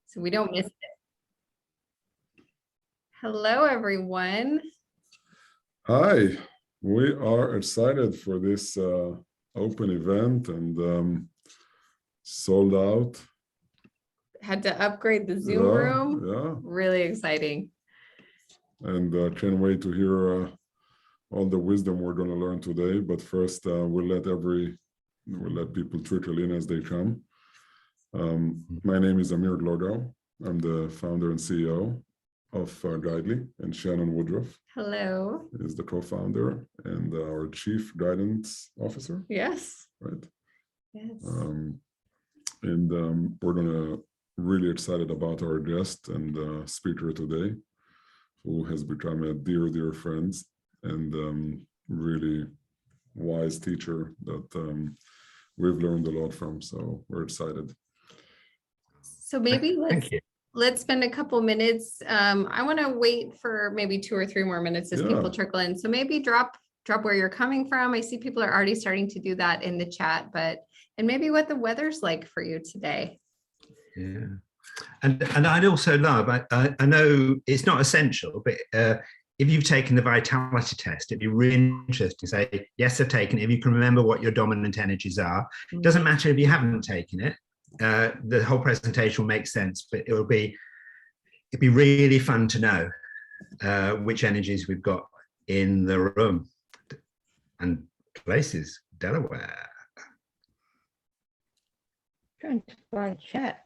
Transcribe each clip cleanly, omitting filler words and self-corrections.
so we don't miss it. Hello, everyone. Hi, we are excited for this open event and sold out. Had to upgrade the Zoom room. Yeah. Really exciting. And can't wait to hear all the wisdom we're going to learn today. But first, we'll let people trickle in as they come. My name is Amir Glogau. I'm the founder and CEO of Guidely, and Shannon Woodruff. Hello. Is the co-founder and our chief guidance officer. Yes. Right. Yes. We're gonna really excited about our guest and speaker today, who has become a dear friend and really wise teacher that we've learned a lot from. So we're excited. So maybe let's spend a couple minutes. I want to wait for maybe 2 or 3 more minutes as people trickle in. So maybe drop where you're coming from. I see people are already starting to do that in the chat, and maybe what the weather's like for you today. Yeah, and I'd also love, I know it's not essential, but if you've taken the vitality test, it'd be really interesting to say, yes, I've taken it. If you can remember what your dominant energies are, it doesn't matter if you haven't taken it. The whole presentation will make sense, but it'd be really fun to know which energies we've got in the room and places. Delaware. Trying to find chat.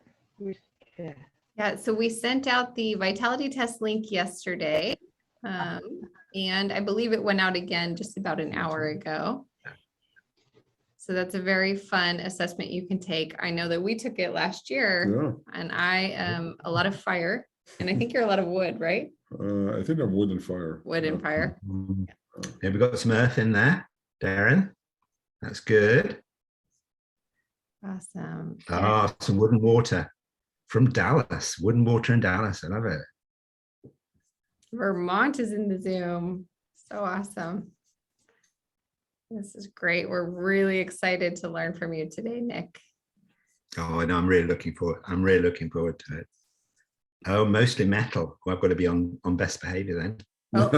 Yeah, so we sent out the vitality test link yesterday, and I believe it went out again just about an hour ago. So that's a very fun assessment you can take. I know that we took it last year, and I am a lot of fire, and I think you're a lot of wood, right? I think I'm wood and fire. Wood and fire. Yeah, we've got some earth in there, Darren. That's good. Awesome. Ah, some wood and water from Dallas. Wood and water in Dallas. I love it. Vermont is in the Zoom. So awesome. This is great. We're really excited to learn from you today, Nick. Oh, and I'm really looking forward to it. Oh, mostly metal. Well, I've got to be on best behavior then. Oh.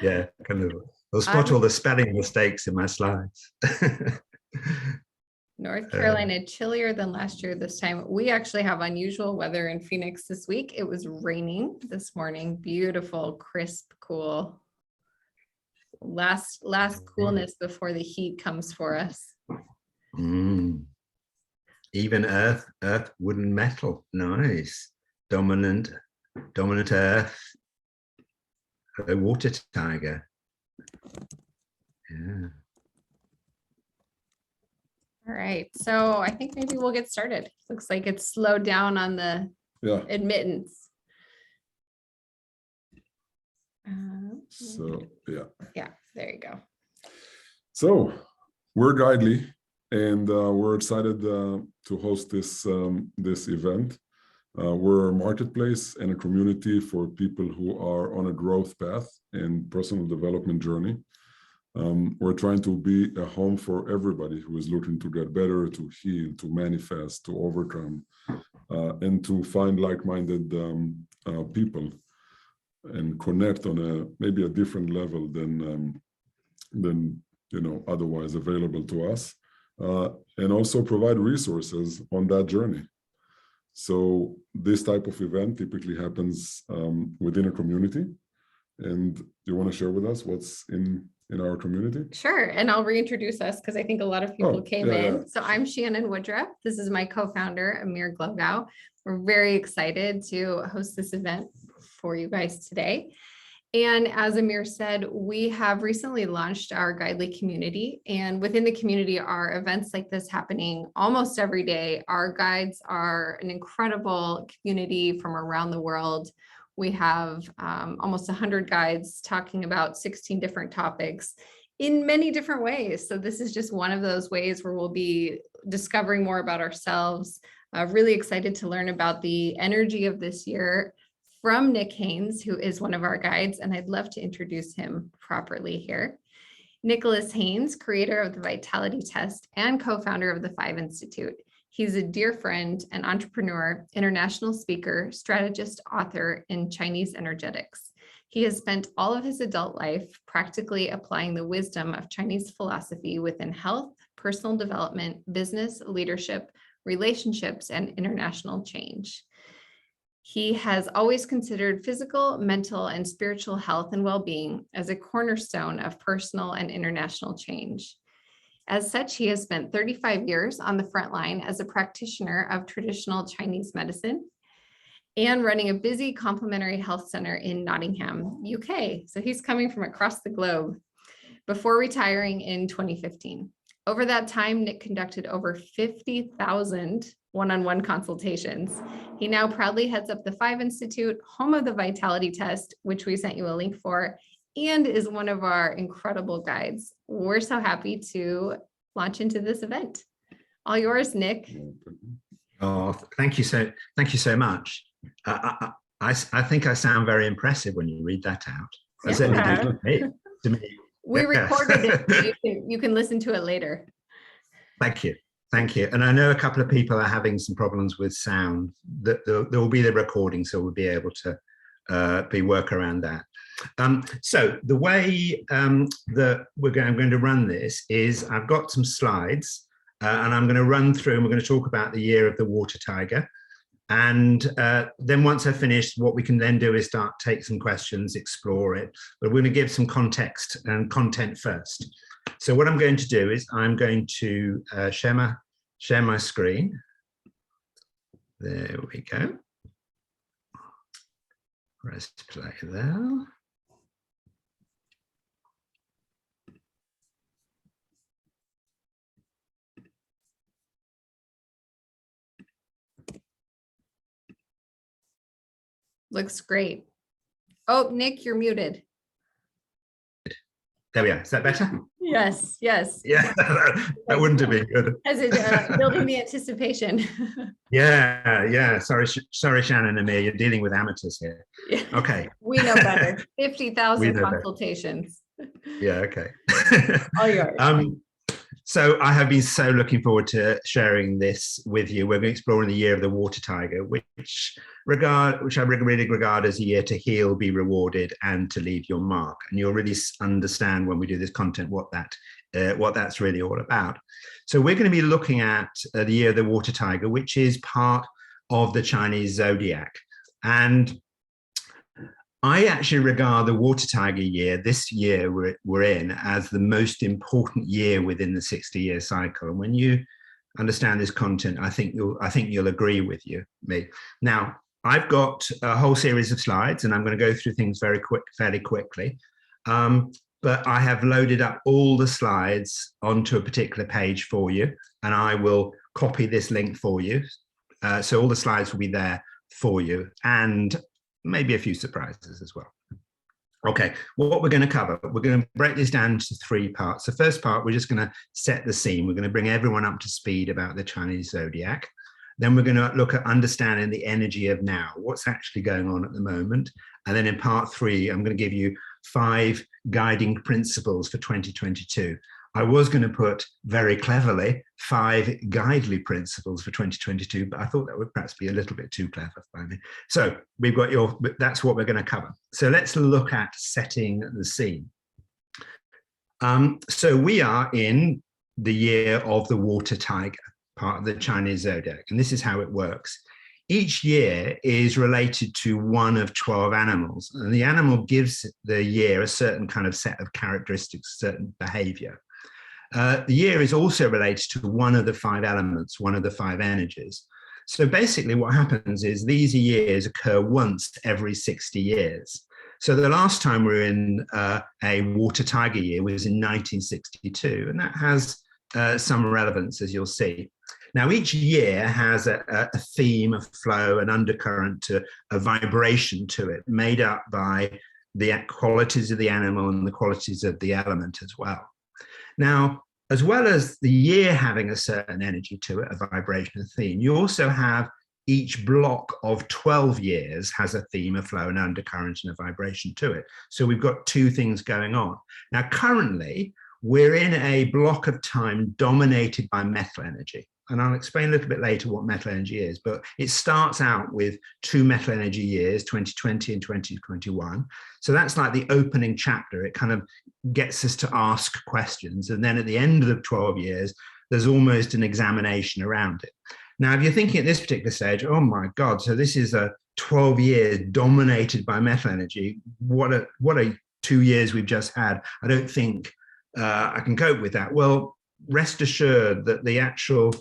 Yeah, kind of. I'll spot all the spelling mistakes in my slides. North Carolina, chillier than last year this time. We actually have unusual weather in Phoenix this week. It was raining this morning. Beautiful, crisp, cool. Last coolness before the heat comes for us. Even earth, wood and metal. Nice. Dominant earth. A water tiger. Yeah. All right, so I think maybe we'll get started. Looks like it's slowed down on the admittance. So yeah, there you go. So we're Guidely, and we're excited to host this event. We're a marketplace and a community for people who are on a growth path and personal development journey. We're trying to be a home for everybody who is looking to get better, to heal, to manifest, to overcome, and to find like-minded people and connect on maybe a different level than otherwise available to us, and also provide resources on that journey. So this type of event typically happens within a community. And you want to share with us what's in our community? Sure, and I'll reintroduce us because I think a lot of people came in. Yeah. So I'm Shannon Woodruff. This is my co-founder, Amir Glogau. We're very excited to host this event for you guys today. And as Amir said, we have recently launched our Guidely community, and within the community are events like this happening almost every day. Our guides are an incredible community from around the world. We have almost 100 guides talking about 16 different topics in many different ways. So this is just one of those ways where we'll be discovering more about ourselves. Really excited to learn about the energy of this year from Nick Haines, who is one of our guides, and I'd love to introduce him properly here. Nicholas Haines, creator of the Vitality Test and co-founder of the 5 Institute. He's a dear friend and entrepreneur, international speaker, strategist, author in Chinese energetics. He has spent all of his adult life practically applying the wisdom of Chinese philosophy within health, personal development, business, leadership, relationships, and international change. He has always considered physical, mental, and spiritual health and well-being as a cornerstone of personal and international change. As such, he has spent 35 years on the front line as a practitioner of traditional Chinese medicine and running a busy complementary health center in Nottingham, UK. So he's coming from across the globe before retiring in 2015. Over that time, Nick conducted over 50,000 one-on-one consultations. He now proudly heads up the 5 Institute, home of the Vitality Test, which we sent you a link for, and is one of our incredible guides. We're so happy to launch into this event. All yours, Nick. Oh, thank you so much. I think I sound very impressive when you read that out. I certainly do to me. We recorded it. You can listen to it later. Thank you. Thank you. And I know a couple of people are having some problems with sound. There will be the recording, so we'll be able to work around that. So the way that I'm going to run this is I've got some slides and I'm going to run through and we're going to talk about the year of the water tiger. And then once I've finished, what we can then do is take some questions, explore it. But we're going to give some context and content first. So what I'm going to do is I'm going to share my screen. There we go. Press play there. Looks great. Oh, Nick, you're muted. There we are. Is that better? Yes, yes. Yeah, that wouldn't have been good. As it building the anticipation. Yeah. Sorry, Shannon and Amir, you're dealing with amateurs here. Yeah. Okay. We know better. 50,000 consultations. Yeah, okay. All yours. So I have been so looking forward to sharing this with you. We're going to explore in the year of the water tiger, which I really regard as a year to heal, be rewarded, and to leave your mark. And you'll really understand when we do this content what that's really all about. So we're going to be looking at the year of the water tiger, which is part of the Chinese zodiac. And I actually regard the water tiger year, this year we're in, as the most important year within the 60-year cycle. And when you understand this content, I think you'll agree with me. Now, I've got a whole series of slides, and I'm going to go through things fairly quickly. But I have loaded up all the slides onto a particular page for you, and I will copy this link for you. So all the slides will be there for you, and maybe a few surprises as well. Okay, what we're going to cover, we're going to break this down into 3 parts. The first part, we're just going to set the scene. We're going to bring everyone up to speed about the Chinese zodiac. Then we're going to look at understanding the energy of now, what's actually going on at the moment. And then in part 3, I'm going to give you 5 guiding principles for 2022. I was going to put, very cleverly, 5 guidely principles for 2022, but I thought that would perhaps be a little bit too clever by me. So we've got that's what we're going to cover. So let's look at setting the scene. So we are in the year of the water tiger, part of the Chinese zodiac, and this is how it works. Each year is related to one of 12 animals, and the animal gives the year a certain kind of set of characteristics, certain behavior. The year is also related to one of the 5 elements, one of the 5 energies. So basically what happens is these years occur once every 60 years. So the last time we were in a water tiger year was in 1962, and that has some relevance, as you'll see. Now, each year has a theme, a flow, an undercurrent, a vibration to it, made up by the qualities of the animal and the qualities of the element as well. Now, as well as the year having a certain energy to it, a vibration, a theme, you also have each block of 12 years has a theme, a flow, an undercurrent, and a vibration to it. So we've got 2 things going on. Now, currently, we're in a block of time dominated by metal energy. And I'll explain a little bit later what metal energy is, but it starts out with 2 metal energy years, 2020 and 2021. So that's like the opening chapter. It kind of gets us to ask questions. And then at the end of the 12 years, there's almost an examination around it. Now, if you're thinking at this particular stage, oh my God, so this is a 12 years dominated by metal energy. What a 2 years we've just had. I don't think I can cope with that. Well, rest assured that the actual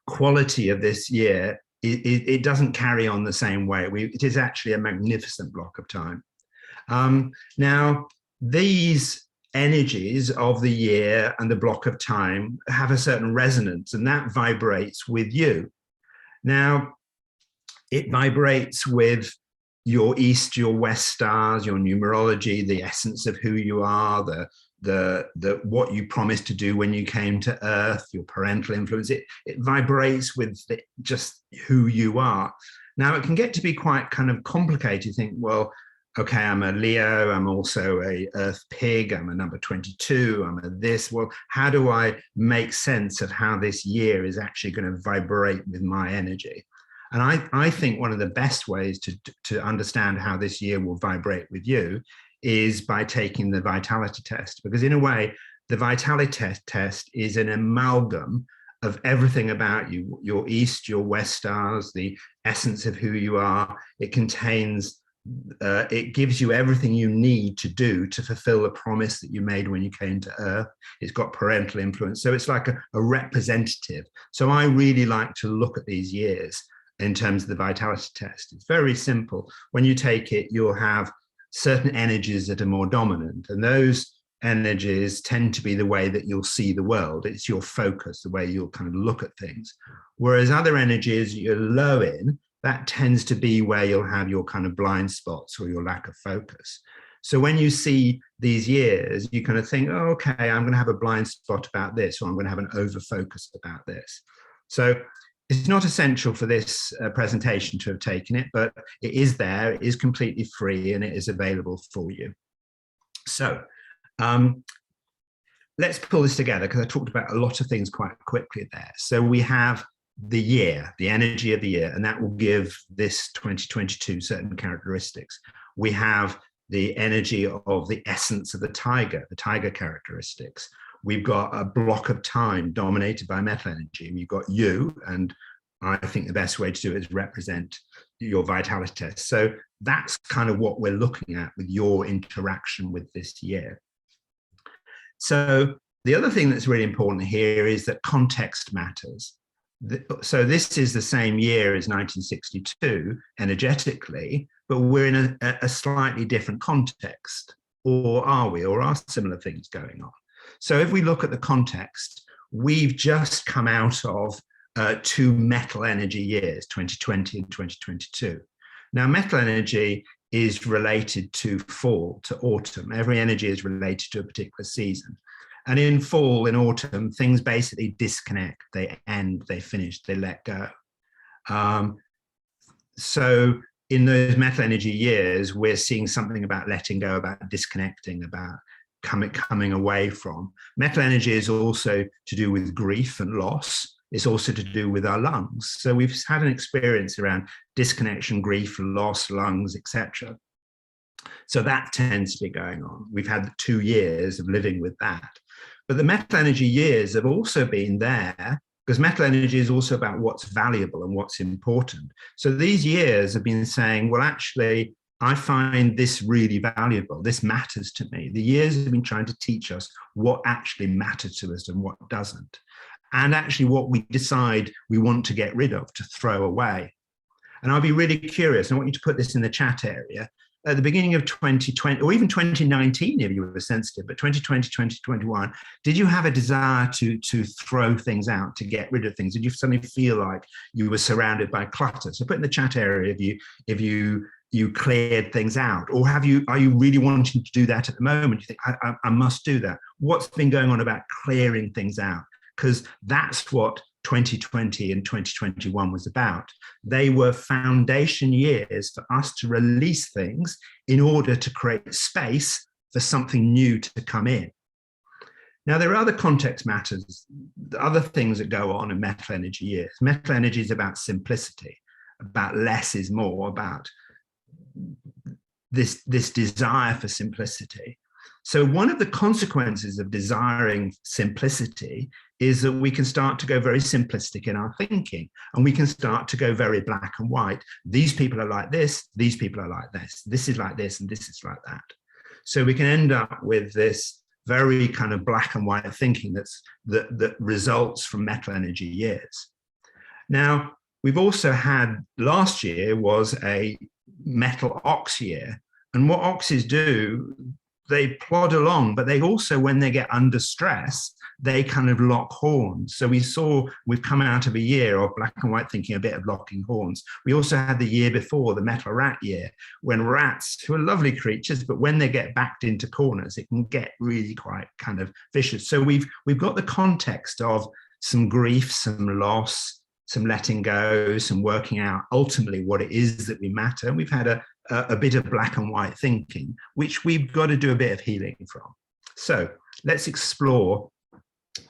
quality of this year, it doesn't carry on the same way. It is actually a magnificent block of time. Now, these energies of the year and the block of time have a certain resonance, and that vibrates with you. Now, it vibrates with your east, your west stars, your numerology, the essence of who you are, the what you promised to do when you came to Earth, your parental influence. It vibrates with just who you are. Now, it can get to be quite kind of complicated. You think, well, okay, I'm a Leo, I'm also a Earth pig, I'm a number 22, I'm a this. Well, how do I make sense of how this year is actually going to vibrate with my energy? And I think one of the best ways to understand how this year will vibrate with you is by taking the vitality test, because in a way, the vitality test is an amalgam of everything about you, your east, your west stars, the essence of who you are. It contains, it gives you everything you need to do to fulfill the promise that you made when you came to Earth. It's got parental influence. So it's like a representative. So I really like to look at these years in terms of the vitality test. It's very simple. When you take it, you'll have certain energies that are more dominant, and those energies tend to be the way that you'll see the world. It's your focus, the way you'll kind of look at things. Whereas other energies you're low in, that tends to be where you'll have your kind of blind spots or your lack of focus. So when you see these years, you kind of think, oh, okay, I'm going to have a blind spot about this, or I'm going to have an over focus about this. So it's not essential for this presentation to have taken it, but it is there, it is completely free, and it is available for you. So let's pull this together, because I talked about a lot of things quite quickly there. So we have the year, the energy of the year, and that will give this 2022 certain characteristics. We have the energy of the essence of the tiger characteristics. We've got a block of time dominated by metal energy. We've got you, and I think the best way to do it is represent your vitality test. So that's kind of what we're looking at with your interaction with this year. So the other thing that's really important here is that context matters. So this is the same year as 1962 energetically, but we're in a slightly different context. Or are we? Or are similar things going on? So if we look at the context, we've just come out of 2 metal energy years, 2020 and 2022. Now, metal energy is related to fall, to autumn. Every energy is related to a particular season. And in fall, in autumn, things basically disconnect, they end, they finish, they let go. So in those metal energy years, we're seeing something about letting go, about disconnecting, about coming away from. Metal energy is also to do with grief and loss. It's also to do with our lungs. So we've had an experience around disconnection, grief, loss, lungs, etc. So that tends to be going on. We've had 2 years of living with that. But the metal energy years have also been there, because metal energy is also about what's valuable and what's important. So these years have been saying, well, actually, I find this really valuable. This matters to me. The years have been trying to teach us what actually matters to us and what doesn't. And actually what we decide we want to get rid of, to throw away. And I'll be really curious, and I want you to put this in the chat area. At the beginning of 2020, or even 2019, if you were sensitive, but 2020, 2021, did you have a desire to throw things out, to get rid of things? Did you suddenly feel like you were surrounded by clutter? So put in the chat area if you cleared things out, or are you really wanting to do that at the moment? You think, I must do that. What's been going on about clearing things out? Because that's what 2020 and 2021 was about. They were foundation years for us to release things in order to create space for something new to come in. Now, there are other context matters, other things that go on in metal energy years. Metal energy is about simplicity, about less is more, about this desire for simplicity. So one of the consequences of desiring simplicity is that we can start to go very simplistic in our thinking, and we can start to go very black and white. These people are like this, these people are like this is like this, and this is like that. So we can end up with this very kind of black and white thinking that results from metal energy years. Now, we've also had, last year was a metal ox year, and what oxes do, they plod along, but they also, when they get under stress, they kind of lock horns. So we've come out of a year of black and white thinking, a bit of locking horns. We also had the year before, the metal rat year, when rats, who are lovely creatures, but when they get backed into corners, it can get really quite kind of vicious. So we've got the context of some grief, some loss, some letting go, some working out ultimately what it is that we matter. And we've had a bit of black and white thinking, which we've got to do a bit of healing from. So let's explore.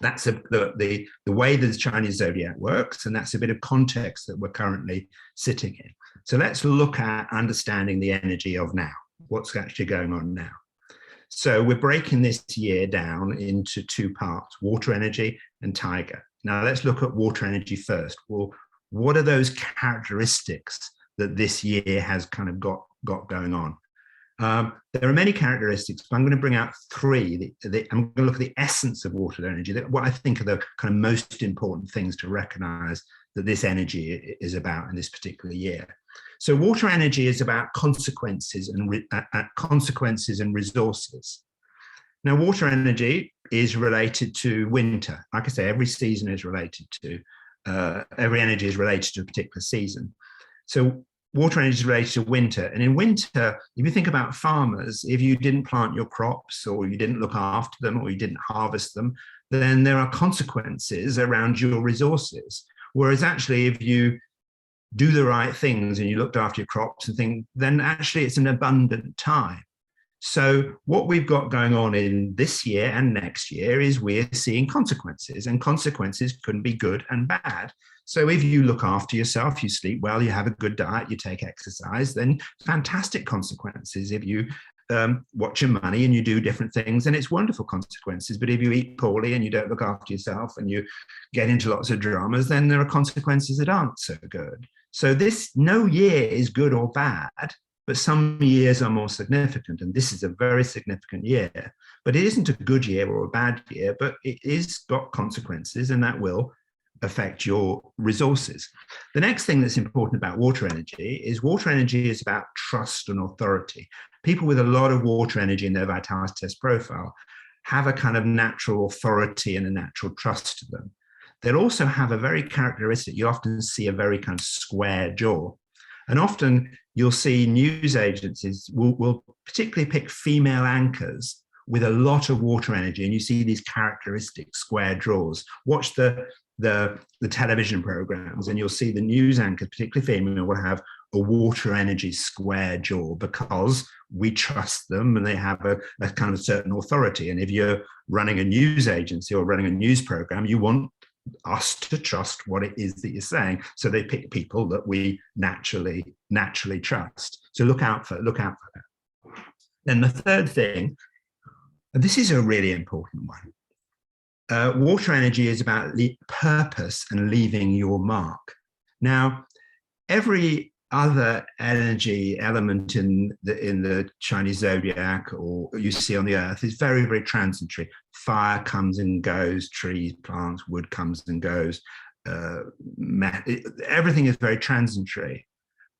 That's the way that the Chinese zodiac works, and that's a bit of context that we're currently sitting in. So let's look at understanding the energy of now, what's actually going on now. So we're breaking this year down into two parts, water energy and tiger. Now let's look at water energy first. Well, what are those characteristics that this year has kind of got going on? There are many characteristics, but I'm going to bring out three. I'm going to look at the essence of water energy, what I think are the kind of most important things to recognize that this energy is about in this particular year. So water energy is about consequences and resources. Now, water energy is related to winter. Like I say, every season is related to, every energy is related to a particular season. So water energy is related to winter. And in winter, if you think about farmers, if you didn't plant your crops, or you didn't look after them, or you didn't harvest them, then there are consequences around your resources. Whereas actually, if you do the right things and you looked after your crops and things, then actually it's an abundant time. So what we've got going on in this year and next year is we're seeing consequences, and consequences can be good and bad. So if you look after yourself, you sleep well, you have a good diet, you take exercise, then fantastic consequences. If you watch your money and you do different things, then it's wonderful consequences. But if you eat poorly and you don't look after yourself and you get into lots of dramas, then there are consequences that aren't so good. So no year is good or bad, but some years are more significant, and this is a very significant year. But it isn't a good year or a bad year, but it is got consequences, and that will affect your resources. The next thing that's important about water energy is about trust and authority. People with a lot of water energy in their vitality test profile have a kind of natural authority and a natural trust to them. They'll also have a very characteristic, you often see a very kind of square jaw. And often you'll see news agencies will particularly pick female anchors with a lot of water energy, and you see these characteristic square jaws. Watch the television programs, and you'll see the news anchors, particularly female, will have a water energy square jaw because we trust them and they have a kind of certain authority. And if you're running a news agency or running a news program, you want us to trust what it is that you're saying. So they pick people that we naturally trust. So look out for that. Then the third thing, and this is a really important one. Water energy is about purpose and leaving your mark. Now, every other energy element in the Chinese zodiac, or you see on the earth, is very, very transitory. Fire comes and goes, trees, plants, wood comes and goes. Everything is very transitory.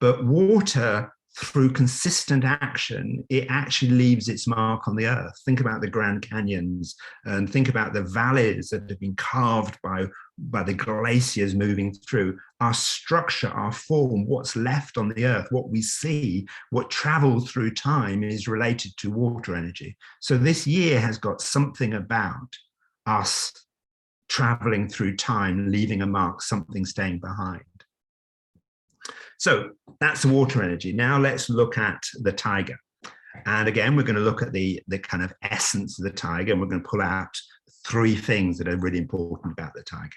But water, through consistent action, it actually leaves its mark on the earth. Think about the Grand Canyons, and think about the valleys that have been carved by the glaciers moving through. Our structure, our form, what's left on the earth, what we see, what travels through time is related to water energy. So this year has got something about us traveling through time, leaving a mark, something staying behind. So that's the water energy. Now let's look at the tiger. And again, we're going to look at the kind of essence of the tiger, and we're going to pull out three things that are really important about the tiger.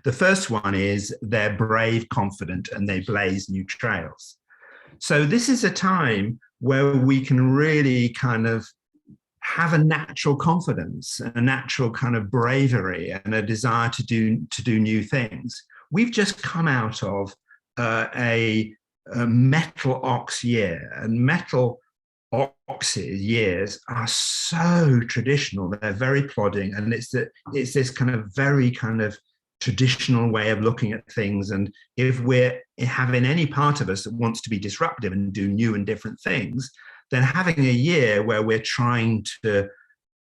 The first one is they're brave, confident, and they blaze new trails. So this is a time where we can really kind of have a natural confidence, a natural kind of bravery, and a desire to do new things. We've just come out of a metal ox year, and metal ox years are so traditional. They're very plodding, and it's this kind of very kind of traditional way of looking at things. And if we're having any part of us that wants to be disruptive and do new and different things, then having a year where we're trying to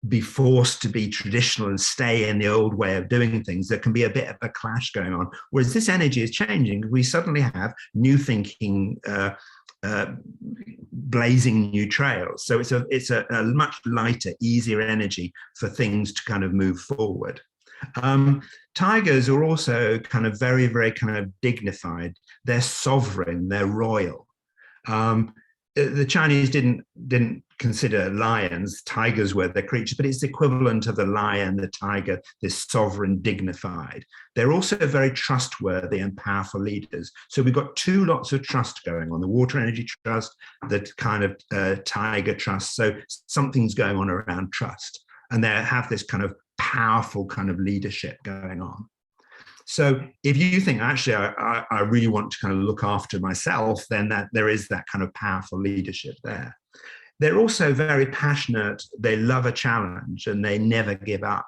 be forced to be traditional and stay in the old way of doing things, there can be a bit of a clash going on. Whereas this energy is changing. We suddenly have new thinking, blazing new trails. So it's a much lighter, easier energy for things to kind of move forward. Tigers are also kind of very, very kind of dignified. They're sovereign, they're royal. The Chinese didn't consider lions, tigers were their creatures, but it's the equivalent of the lion, the tiger, this sovereign, dignified. They're also very trustworthy and powerful leaders. So we've got two lots of trust going on, the water energy trust, the kind of tiger trust. So something's going on around trust, and they have this kind of powerful kind of leadership going on. So if you think, actually, I really want to kind of look after myself, then that there is that kind of powerful leadership there. They're also very passionate. They love a challenge and they never give up.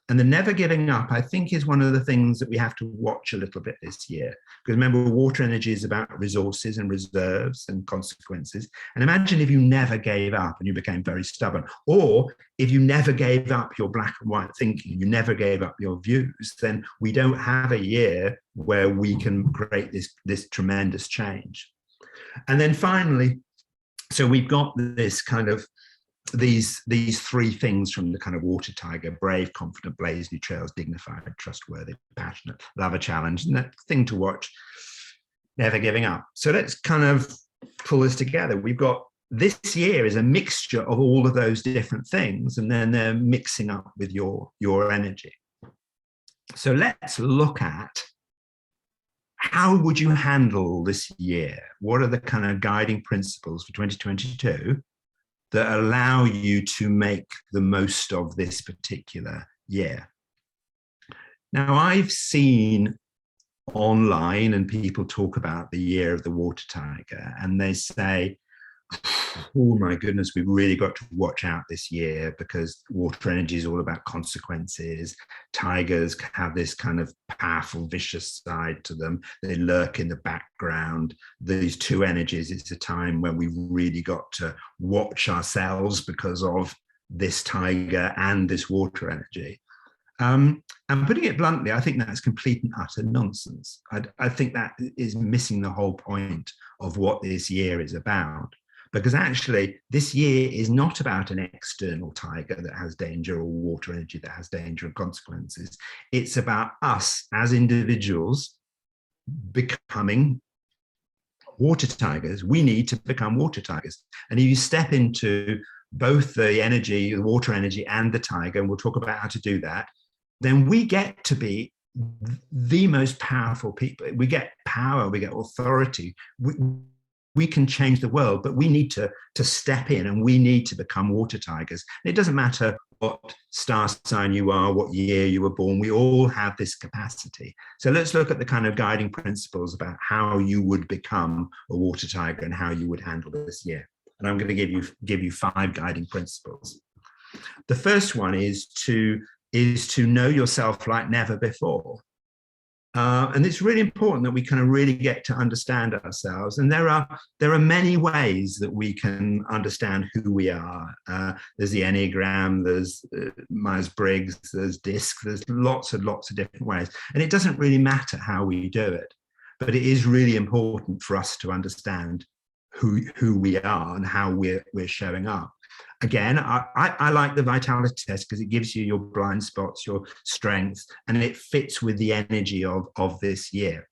And the never giving up, I think, is one of the things that we have to watch a little bit this year. Because remember, water energy is about resources and reserves and consequences. And imagine if you never gave up and you became very stubborn, or if you never gave up your black and white thinking, you never gave up your views, then we don't have a year where we can create this tremendous change. And then finally, so we've got this kind of these three things from the kind of water tiger: brave, confident, blaze new trails, dignified, trustworthy, passionate, love a challenge, and that thing to watch, never giving up. So let's kind of pull this together. We've got this year is a mixture of all of those different things, and then they're mixing up with your energy. So let's look at how would you handle this year? What are the kind of guiding principles for 2022 that allow you to make the most of this particular year? Now, I've seen online and people talk about the year of the water tiger, and they say, oh my goodness, we've really got to watch out this year because water energy is all about consequences. Tigers have this kind of powerful, vicious side to them. They lurk in the background. These two energies, it's a time when we've really got to watch ourselves because of this tiger and this water energy. And putting it bluntly, I think that's complete and utter nonsense. I think that is missing the whole point of what this year is about. Because actually, this year is not about an external tiger that has danger or water energy that has danger and consequences. It's about us as individuals becoming water tigers. We need to become water tigers. And if you step into both the energy, the water energy and the tiger, and we'll talk about how to do that, then we get to be the most powerful people. We get power, we get authority. We can change the world, but we need to step in and we need to become water tigers. It doesn't matter what star sign you are, what year you were born, we all have this capacity. So let's look at the kind of guiding principles about how you would become a water tiger and how you would handle this year. And I'm going to give you 5 guiding principles. The first one is to know yourself like never before. And it's really important that we kind of really get to understand ourselves. And there are many ways that we can understand who we are. There's the Enneagram, there's Myers-Briggs, there's DISC, there's lots and lots of different ways. And it doesn't really matter how we do it, but it is really important for us to understand who we are and how we're showing up. Again, I like the vitality test because it gives you your blind spots, your strengths, and it fits with the energy of this year.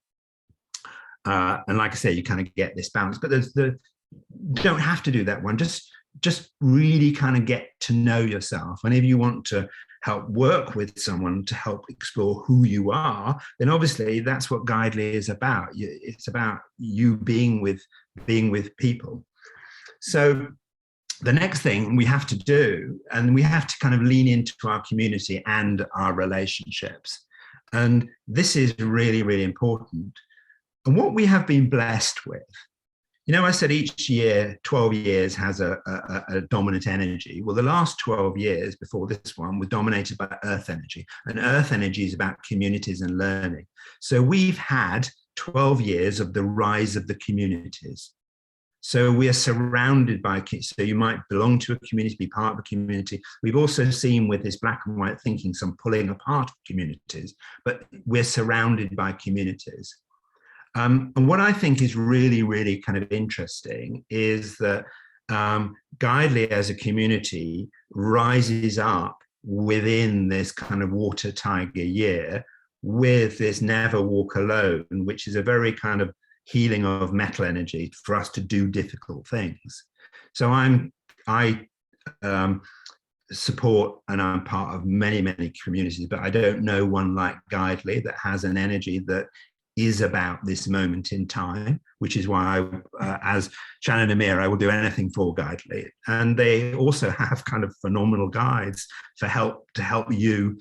And like I say, you kind of get this balance, but you don't have to do that one. Just just really kind of get to know yourself. And if you want to help work with someone to help explore who you are, then obviously that's what Guidely is about. It's about you being with people. So the next thing we have to do, and we have to kind of lean into our community and our relationships. And this is really, really important. And what we have been blessed with, I said each year, 12 years has a dominant energy. Well, the last 12 years before this one were dominated by earth energy. And earth energy is about communities and learning. So we've had 12 years of the rise of the communities. So we are surrounded by, so you might belong to a community, be part of a community. We've also seen with this black and white thinking, some pulling apart of communities, but we're surrounded by communities. And what I think is really, really kind of interesting is that Guidely as a community rises up within this kind of water tiger year with this Never Walk Alone, which is a very kind of healing of metal energy for us to do difficult things. So I support, and I'm part of many, many communities, but I don't know one like Guidely that has an energy that is about this moment in time, which is why as Shannon and Amir, I will do anything for Guidely. And they also have kind of phenomenal guides to help you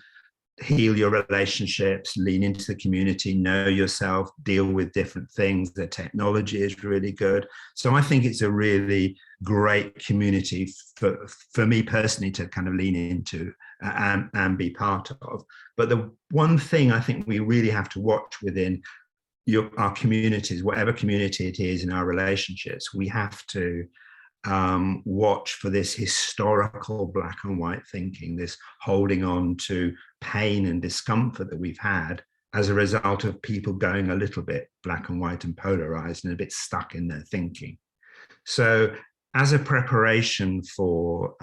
heal your relationships, lean into the community, know yourself, deal with different things. The technology is really good. So I think it's a really great community for me personally to kind of lean into and be part of. But the one thing I think we really have to watch within our communities, whatever community it is in our relationships, we have to watch for this historical black and white thinking, this holding on to pain and discomfort that we've had as a result of people going a little bit black and white and polarized and a bit stuck in their thinking. So as a preparation for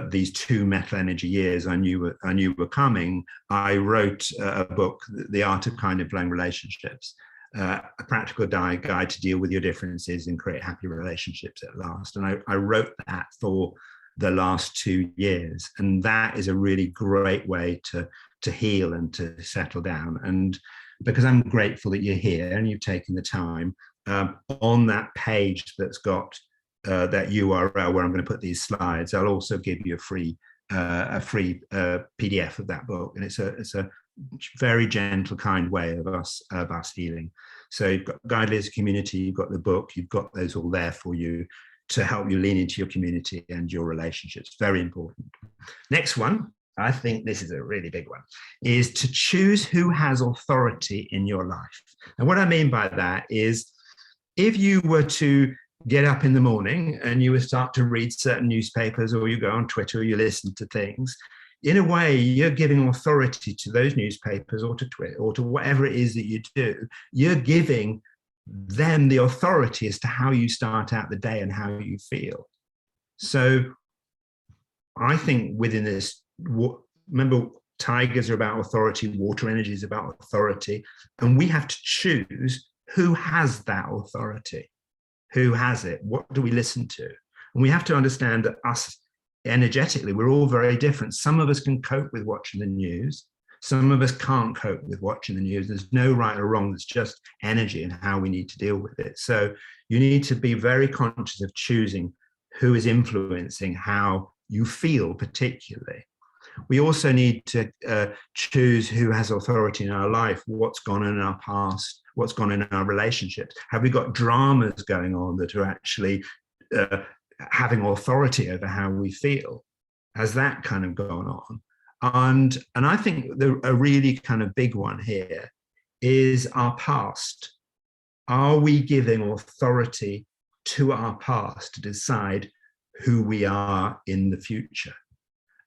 these two metal energy years I knew were coming, I wrote a book, The Art of Kind and Flowing Relationships, a practical guide to deal with your differences and create happy relationships at last. And I wrote that for the last 2 years. And that is a really great way to heal and to settle down. And because I'm grateful that you're here and you've taken the time, on that page that's got that URL where I'm going to put these slides, I'll also give you a free PDF of that book. And it's a very gentle, kind way of us healing. So you've got Guidely as a community, you've got the book, you've got those all there for you to help you lean into your community and your relationships. Very important. Next one, I think this is a really big one, is to choose who has authority in your life. And what I mean by that is, if you were to get up in the morning and you would start to read certain newspapers, or you go on Twitter, or you listen to things, in a way, you're giving authority to those newspapers or to Twitter or to whatever it is that you do. You're giving them the authority as to how you start out the day and how you feel. So I think within this, remember, tigers are about authority, water energy is about authority, and we have to choose who has that authority. Who has it? What do we listen to? And we have to understand that us energetically, we're all very different. Some of us can cope with watching the news. Some of us can't cope with watching the news. There's no right or wrong. It's just energy and how we need to deal with it. So you need to be very conscious of choosing who is influencing how you feel particularly. We also need to choose who has authority in our life, what's gone on in our past, what's gone on in our relationships. Have we got dramas going on that are actually having authority over how we feel? Has that kind of gone on? And I think a really kind of big one here is our past. Are we giving authority to our past to decide who we are in the future?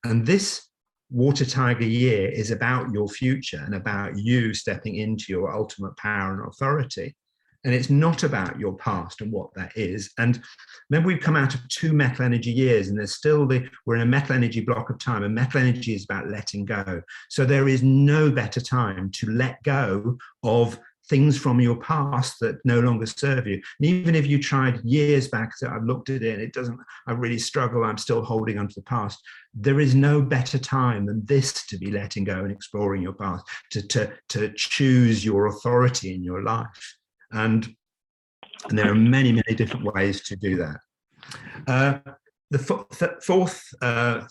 And this Water Tiger year is about your future and about you stepping into your ultimate power and authority. And it's not about your past and what that is. And remember, we've come out of 2 metal energy years, and there's still we're in a metal energy block of time, and metal energy is about letting go. So there is no better time to let go of things from your past that no longer serve you. And even if you tried years back, so I've looked at it and it doesn't, I really struggle, I'm still holding on to the past. There is no better time than this to be letting go and exploring your past, to choose your authority in your life. And there are many, many different ways to do that. The fourth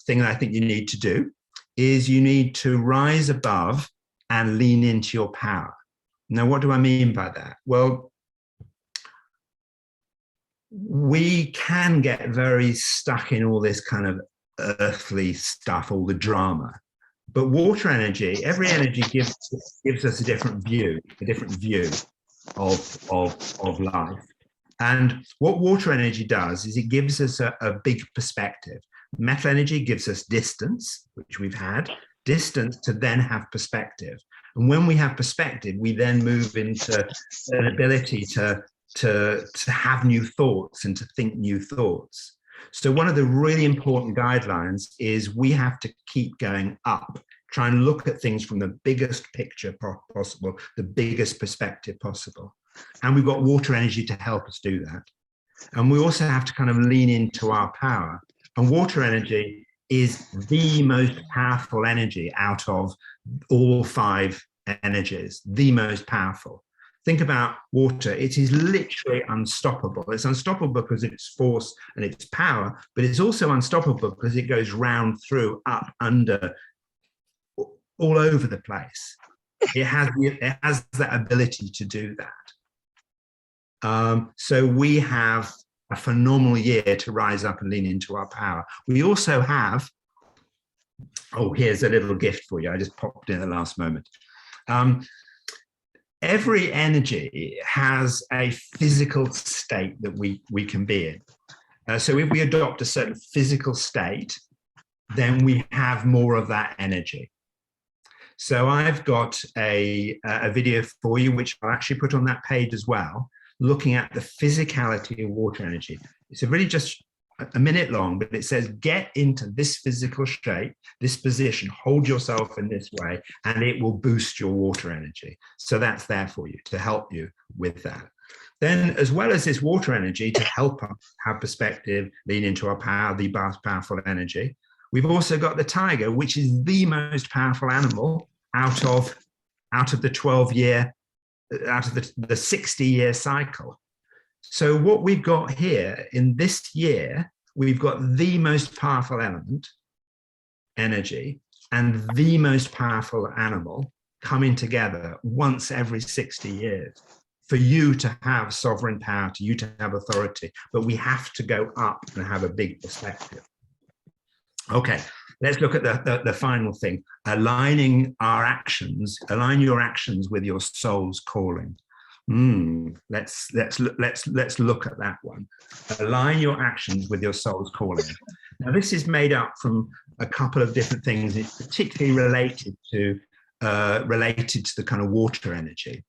thing that I think you need to do is you need to rise above and lean into your power. Now, what do I mean by that? Well, we can get very stuck in all this kind of earthly stuff, all the drama. But water energy, every energy gives us a different view of life. And what water energy does is it gives us a big perspective. Metal energy gives us distance, which we've had, distance to then have perspective. And when we have perspective, we then move into an ability to have new thoughts and to think new thoughts. So one of the really important guidelines is we have to keep going up, try and look at things from the biggest picture possible, the biggest perspective possible. And we've got water energy to help us do that. And we also have to kind of lean into our power. And water energy is the most powerful energy out of all 5 energies, the most powerful. Think about water. It is literally unstoppable. It's unstoppable because of its force and its power, but it's also unstoppable because it goes round, through, up, under, all over the place. It has that ability to do that. So we have a phenomenal year to rise up and lean into our power. We also have, oh, here's a little gift for you. I just popped in at the last moment. Every energy has a physical state that we can be in. So if we adopt a certain physical state, then we have more of that energy. So I've got a video for you, which I'll actually put on that page as well, looking at the physicality of water energy. It's really just a minute long, but it says, get into this physical shape, this position, hold yourself in this way, and it will boost your water energy. So that's there for you to help you with that. Then, as well as this water energy to help us have perspective, lean into our power, the most powerful energy, we've also got the tiger, which is the most powerful animal out of the 12-year, out of the 60-year cycle. So what we've got here in this year, we've got the most powerful element, energy, and the most powerful animal coming together once every 60 years for you to have sovereign power, to you to have authority. But we have to go up and have a big perspective. Okay, let's look at the final thing, aligning our actions, align your actions with your soul's calling. Let's look at that one. Align your actions with your soul's calling. Now, this is made up from a couple of different things. It's particularly related to the kind of water energy.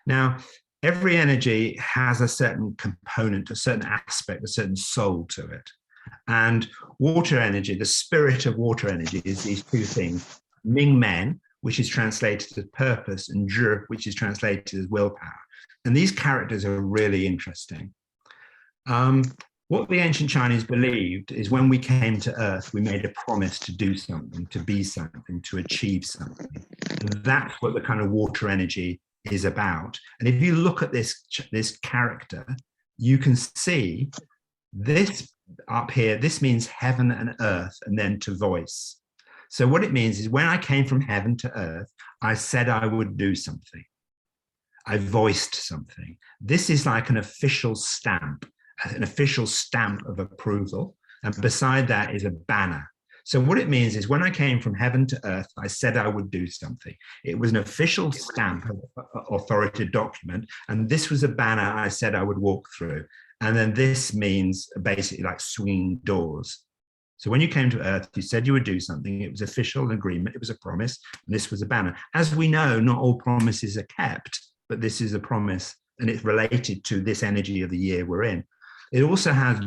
Now, every energy has a certain component, a certain aspect, a certain soul to it. And water energy, the spirit of water energy, is these two things: Ming Men, which is translated as purpose, and Zhi, which is translated as willpower. And these characters are really interesting. What the ancient Chinese believed is when we came to Earth, we made a promise to do something, to be something, to achieve something. And that's what the kind of water energy is about. And if you look at this character, you can see this up here. This means heaven and earth, and then to voice. So what it means is when I came from heaven to earth, I said I would do something. I voiced something. This is like an official stamp of approval. And beside that is a banner. So what it means is when I came from heaven to earth, I said I would do something. It was an official stamp of authoritative document. And this was a banner I said I would walk through. And then this means basically like swinging doors. So when you came to earth, you said you would do something. It was official, an agreement. It was a promise. And this was a banner. As we know, not all promises are kept, but this is a promise, and it's related to this energy of the year we're in. It also has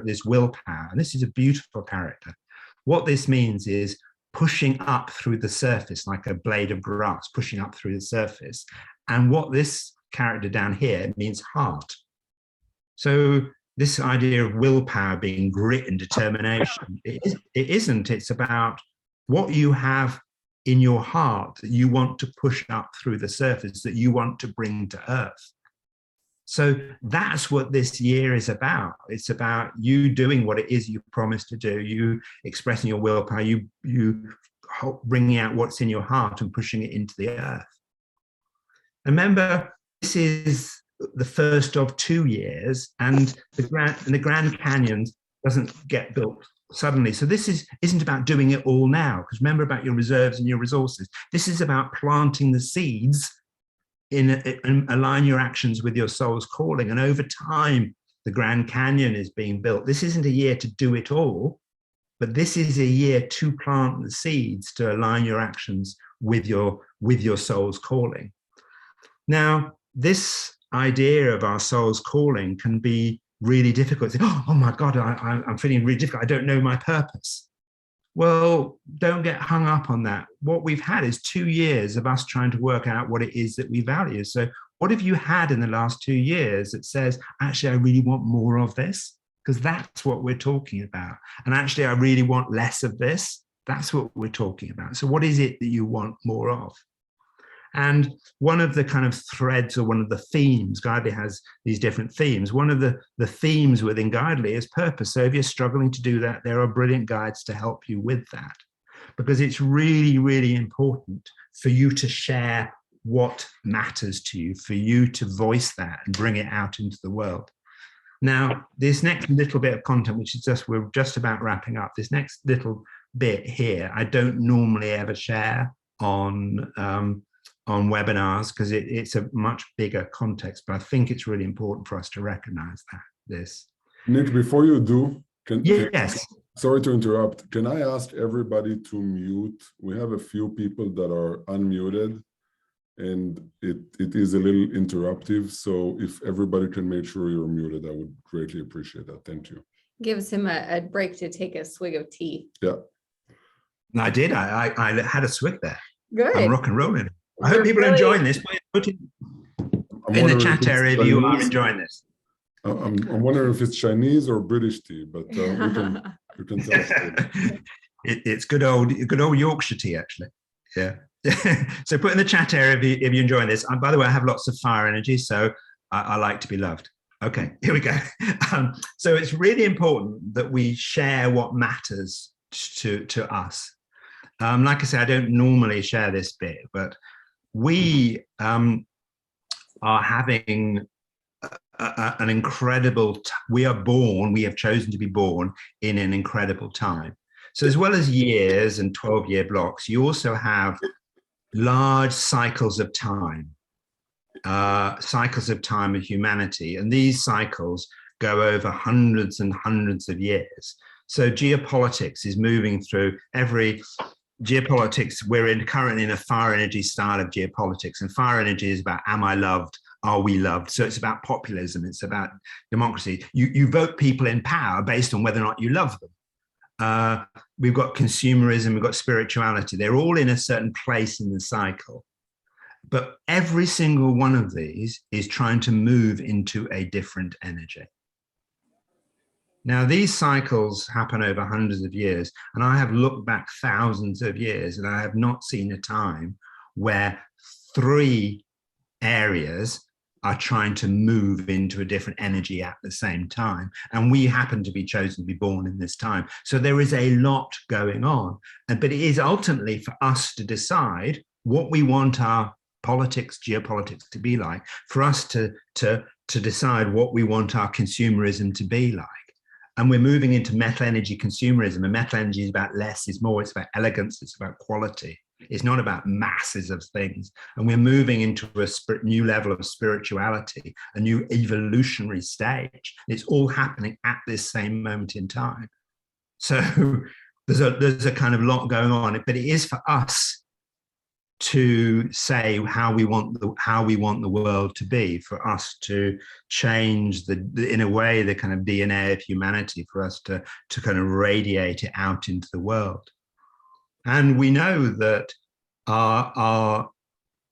this willpower, and this is a beautiful character. What this means is pushing up through the surface like a blade of grass, pushing up through the surface. And what this character down here means heart. So this idea of willpower being grit and determination, it isn't. It's about what you have in your heart that you want to push up through the surface, that you want to bring to earth. So that's what this year is about. It's about you doing what it is you promised to do, you expressing your willpower, you bringing out what's in your heart and pushing it into the earth. Remember, this is the first of 2 years, and the Grand Canyon doesn't get built suddenly. So this isn't about doing it all now, because remember about your reserves and your resources. This is about planting the seeds and align your actions with your soul's calling. And over time, the Grand Canyon is being built. This isn't a year to do it all, but this is a year to plant the seeds to align your actions with your soul's calling. Now, this idea of our soul's calling can be really difficult. Oh my God, I'm feeling really difficult. I don't know my purpose. Well, don't get hung up on that. What we've had is 2 years of us trying to work out what it is that we value. So what have you had in the last 2 years that says, actually, I really want more of this? Because that's what we're talking about. And actually, I really want less of this. That's what we're talking about. So what is it that you want more of? And one of the kind of threads, or one of the themes, Guidely has these different themes. One of the themes within Guidely is purpose. So if you're struggling to do that, there are brilliant guides to help you with that, because it's really, really important for you to share what matters to you, for you to voice that and bring it out into the world. Now, this next little bit of content, which is we're just about wrapping up, this next little bit here, I don't normally ever share on webinars, because it's a much bigger context, but I think it's really important for us to recognize this. Nick, before you do, yes. Sorry to interrupt. Can I ask everybody to mute? We have a few people that are unmuted, and it is a little interruptive. So if everybody can make sure you're muted, I would greatly appreciate that. Thank you. Gives him a break to take a swig of tea. Yeah. I did. I had a swig there. Good. I'm rock and rolling. I hope people are enjoying this. Put it in the chat area if you are enjoying this. I'm wondering if it's Chinese or British tea, but you can tell us. It's good old Yorkshire tea, actually. Yeah. So put in the chat area if you're enjoying this. By the way, I have lots of fire energy, so I like to be loved. Okay, here we go. So it's really important that we share what matters to us. Like I say, I don't normally share this bit, but we are having an incredible, we have chosen to be born in an incredible time. So as well as years and 12-year blocks, you also have large cycles of time of humanity. And these cycles go over hundreds and hundreds of years. So geopolitics is moving through geopolitics. We're currently in a fire energy style of geopolitics, and fire energy is about, am I loved? Are we loved? So it's about populism. It's about democracy. You vote people in power based on whether or not you love them. We've got consumerism, we've got spirituality. They're all in a certain place in the cycle. But every single one of these is trying to move into a different energy. Now, these cycles happen over hundreds of years, and I have looked back thousands of years, and I have not seen a time where 3 areas are trying to move into a different energy at the same time. And we happen to be chosen to be born in this time. So there is a lot going on, but it is ultimately for us to decide what we want our geopolitics to be like, for us to decide what we want our consumerism to be like. And we're moving into metal energy consumerism, and metal energy is about less is more. It's about elegance. It's about quality. It's not about masses of things. And we're moving into a new level of spirituality, a new evolutionary stage. It's all happening at this same moment in time. So there's a kind of lot going on, but it is for us to say how we want the world to be, for us to change in a way the kind of DNA of humanity, for us to kind of radiate it out into the world. And we know that our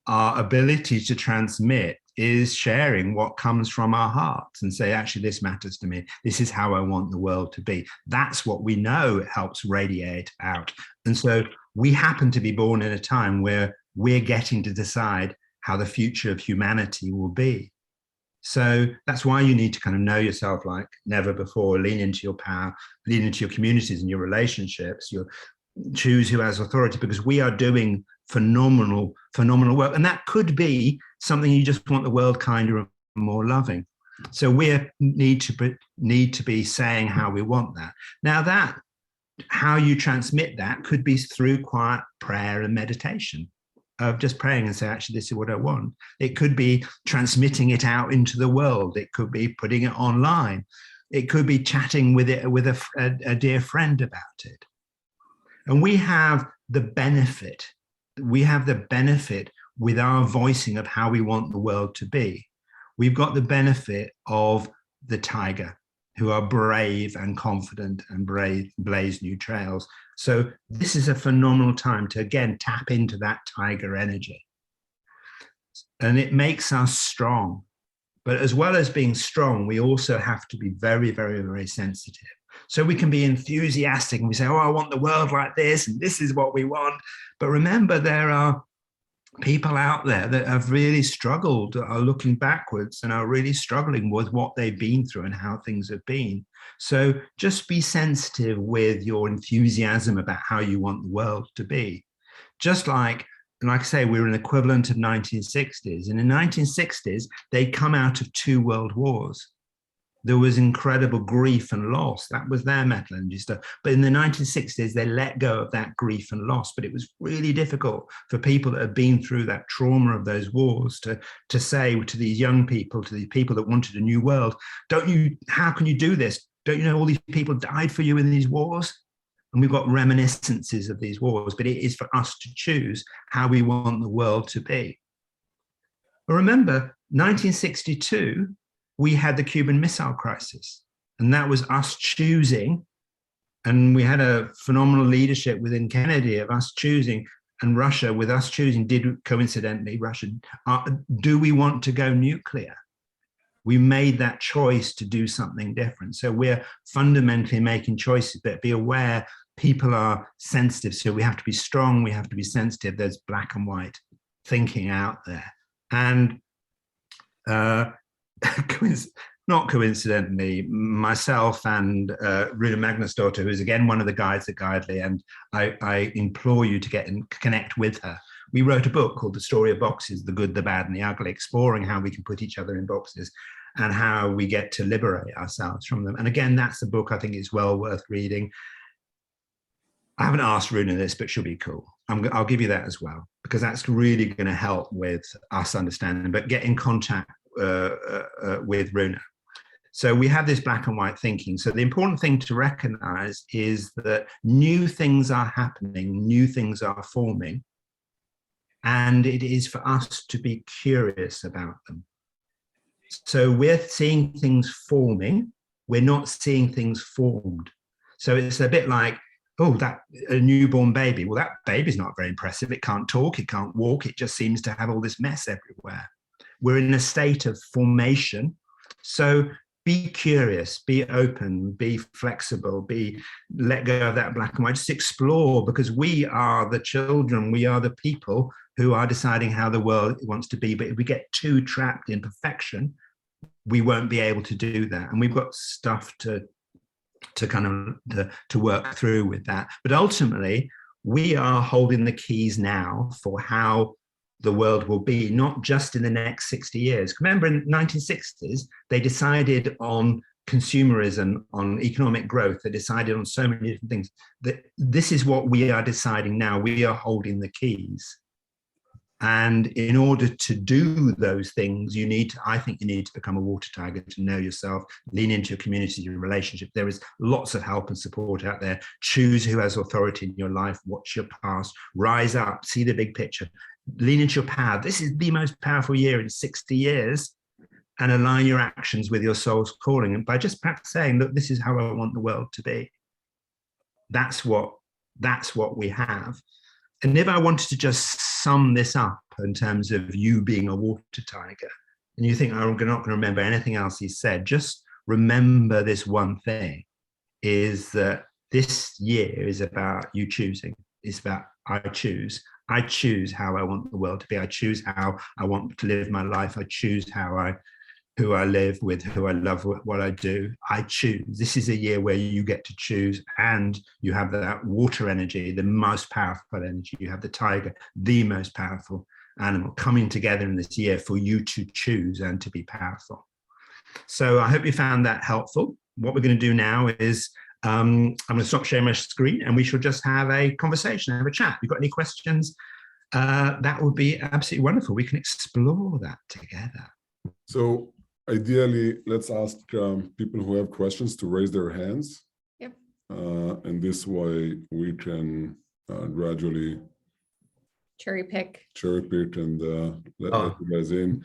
ability to transmit is sharing what comes from our hearts and say, actually, this matters to me. This is how I want the world to be. That's what we know helps radiate out. And so we happen to be born in a time where we're getting to decide how the future of humanity will be. So that's why you need to kind of know yourself like never before, lean into your power, lean into your communities and your relationships, choose who has authority, because we are doing phenomenal work. And that could be something you just want the world kinder and more loving. So we need to be saying how we want that. Now that, how you transmit that could be through quiet prayer and meditation, of just praying and say, actually, this is what I want. It could be transmitting it out into the world. It could be putting it online. It could be chatting with a dear friend about it. And we have the benefit. We have the benefit with our voicing of how we want the world to be. We've got the benefit of the tiger, who are brave and confident and blaze new trails. So this is a phenomenal time to, again, tap into that tiger energy. And it makes us strong. But as well as being strong, we also have to be very, very, very sensitive. So we can be enthusiastic and we say, oh, I want the world like this, and this is what we want. But remember, there are people out there that have really struggled, are looking backwards and are really struggling with what they've been through and how things have been. So just be sensitive with your enthusiasm about how you want the world to be. Just like I say, we're an equivalent of 1960s. And in the 1960s, they'd come out of 2 world wars. There was incredible grief and loss. That was their metal energy stuff. But in the 1960s, they let go of that grief and loss. But it was really difficult for people that had been through that trauma of those wars to say to these young people, to the people that wanted a new world, how can you do this? Don't you know all these people died for you in these wars? And we've got reminiscences of these wars, but it is for us to choose how we want the world to be. But remember, 1962, we had the Cuban Missile Crisis, and that was us choosing, and we had a phenomenal leadership within Kennedy of us choosing, and Russia with us choosing, Russia, do we want to go nuclear? We made that choice to do something different. So we're fundamentally making choices, but be aware people are sensitive. So we have to be strong, we have to be sensitive. There's black and white thinking out there. And not coincidentally, myself and Runa Magnusdottir, who is again one of the guides at Guidely, and I implore you to get and connect with her. We wrote a book called The Story of Boxes, The Good, the Bad, and the Ugly, exploring how we can put each other in boxes and how we get to liberate ourselves from them. And again, that's a book I think is well worth reading. I haven't asked Runa this, but she'll be cool. I'll give you that as well, because that's really going to help with us understanding, but get in contact with Runa. So we have this black and white thinking. So the important thing to recognize is that new things are happening, new things are forming, and it is for us to be curious about them. So we're seeing things forming, we're not seeing things formed. So it's a bit like, oh, a newborn baby. Well, that baby's not very impressive. It can't talk, it can't walk, it just seems to have all this mess everywhere. We're in a state of formation. So be curious, be open, be flexible, let go of that black and white, just explore, because we are the children, we are the people who are deciding how the world wants to be. But if we get too trapped in perfection, we won't be able to do that. And we've got stuff to work through with that. But ultimately, we are holding the keys now for how the world will be, not just in the next 60 years. Remember, in the 1960s, they decided on consumerism, on economic growth. They decided on so many different things. This is what we are deciding now. We are holding the keys. And in order to do those things, I think you need to become a water tiger, to know yourself, lean into your community, your relationship. There is lots of help and support out there. Choose who has authority in your life, watch your past, rise up, see the big picture, lean into your power. This is the most powerful year in 60 years, and align your actions with your soul's calling. And by just perhaps saying, look, this is how I want the world to be. That's what we have. And if I wanted to just sum this up in terms of you being a water tiger, and you think, I'm not going to remember anything else he said, just remember this one thing, is that this year is about you choosing. It's about I choose. I choose how I want the world to be. I choose how I want to live my life. I choose who I live with, who I love, what I do. I choose. This is a year where you get to choose, and you have that water energy, the most powerful energy. You have the tiger, the most powerful animal, coming together in this year for you to choose and to be powerful. So I hope you found that helpful. What we're going to do now is I'm going to stop sharing my screen, and we shall just have a conversation, have a chat. If you've got any questions, that would be absolutely wonderful. We can explore that together. So ideally, let's ask people who have questions to raise their hands. Yep. And this way we can gradually Cherry pick. and let you guys in.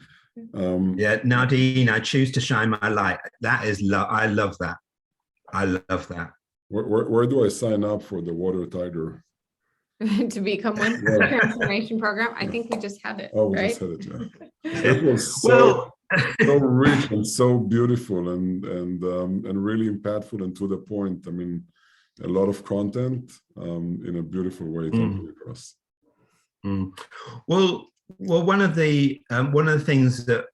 Yeah, Nadine, I choose to shine my light. That is love. I love that. I love that. Where do I sign up for the Water Tiger? To become one transformation program. I think we just had it. Oh, we right? just had it. Yeah. It was so rich and so beautiful and really impactful and to the point. I mean, a lot of content in a beautiful way coming across. Well, one of the things that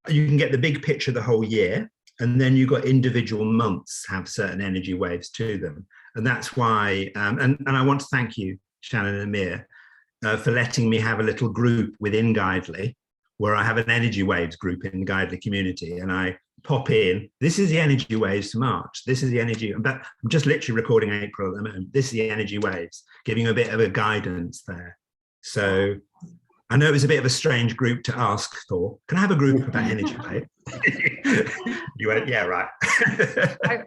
you can get the big picture the whole year, and then you've got individual months have certain energy waves to them, and that's why. And I want to thank you, Shannon and Amir, for letting me have a little group within Guidely, where I have an energy waves group in the Guidely community, and I pop in. This is the energy waves to March. This is the energy. I'm just literally recording April at the moment. This is the energy waves, giving a bit of a guidance there. So I know it was a bit of a strange group to ask for. Can I have a group about energy wave? You went, yeah, right.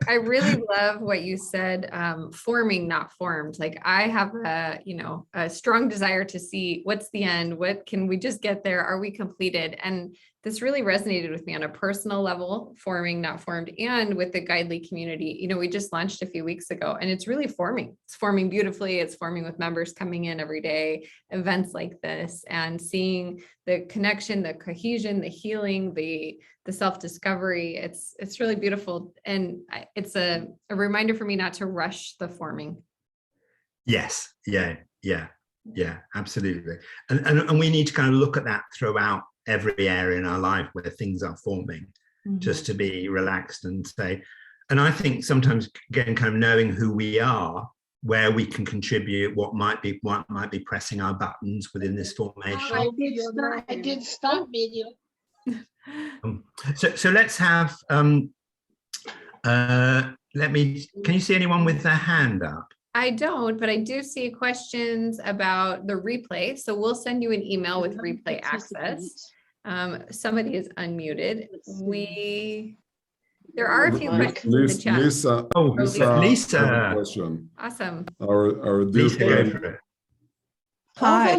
I really love what you said, forming, not formed. Like I have a strong desire to see what's the end, what can we just get there? Are we completed? And this really resonated with me on a personal level, forming, not formed, and with the Guidely community. We just launched a few weeks ago, and it's really forming. It's forming beautifully. It's forming with members coming in every day, events like this, and seeing the connection, the cohesion, the healing, the self-discovery. It's really beautiful. And it's a reminder for me not to rush the forming. Yes. Yeah, absolutely. And we need to kind of look at that throughout every area in our life where things are forming, just to be relaxed and say, and I think sometimes again, kind of knowing who we are, where we can contribute, what might be pressing our buttons within this formation. I did stop video. So let's have can you see anyone with their hand up? I don't, but I do see questions about the replay. So we'll send you an email with replay access. Somebody is unmuted. There are a few questions in the chat. Lisa. Lisa. Question. Awesome. Our dear friend. Hi.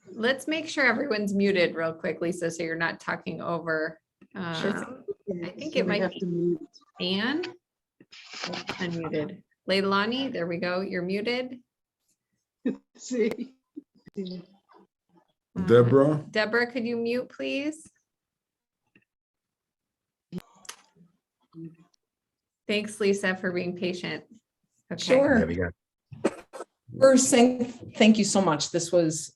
Let's make sure everyone's muted real quick, Lisa, so you're not talking over. I think it might be Anne. Unmuted. Leilani, there we go. You're muted. See. Deborah. Deborah, could you mute, please? Thanks, Lisa, for being patient. Okay. Sure. There we go. First, thank you so much. This was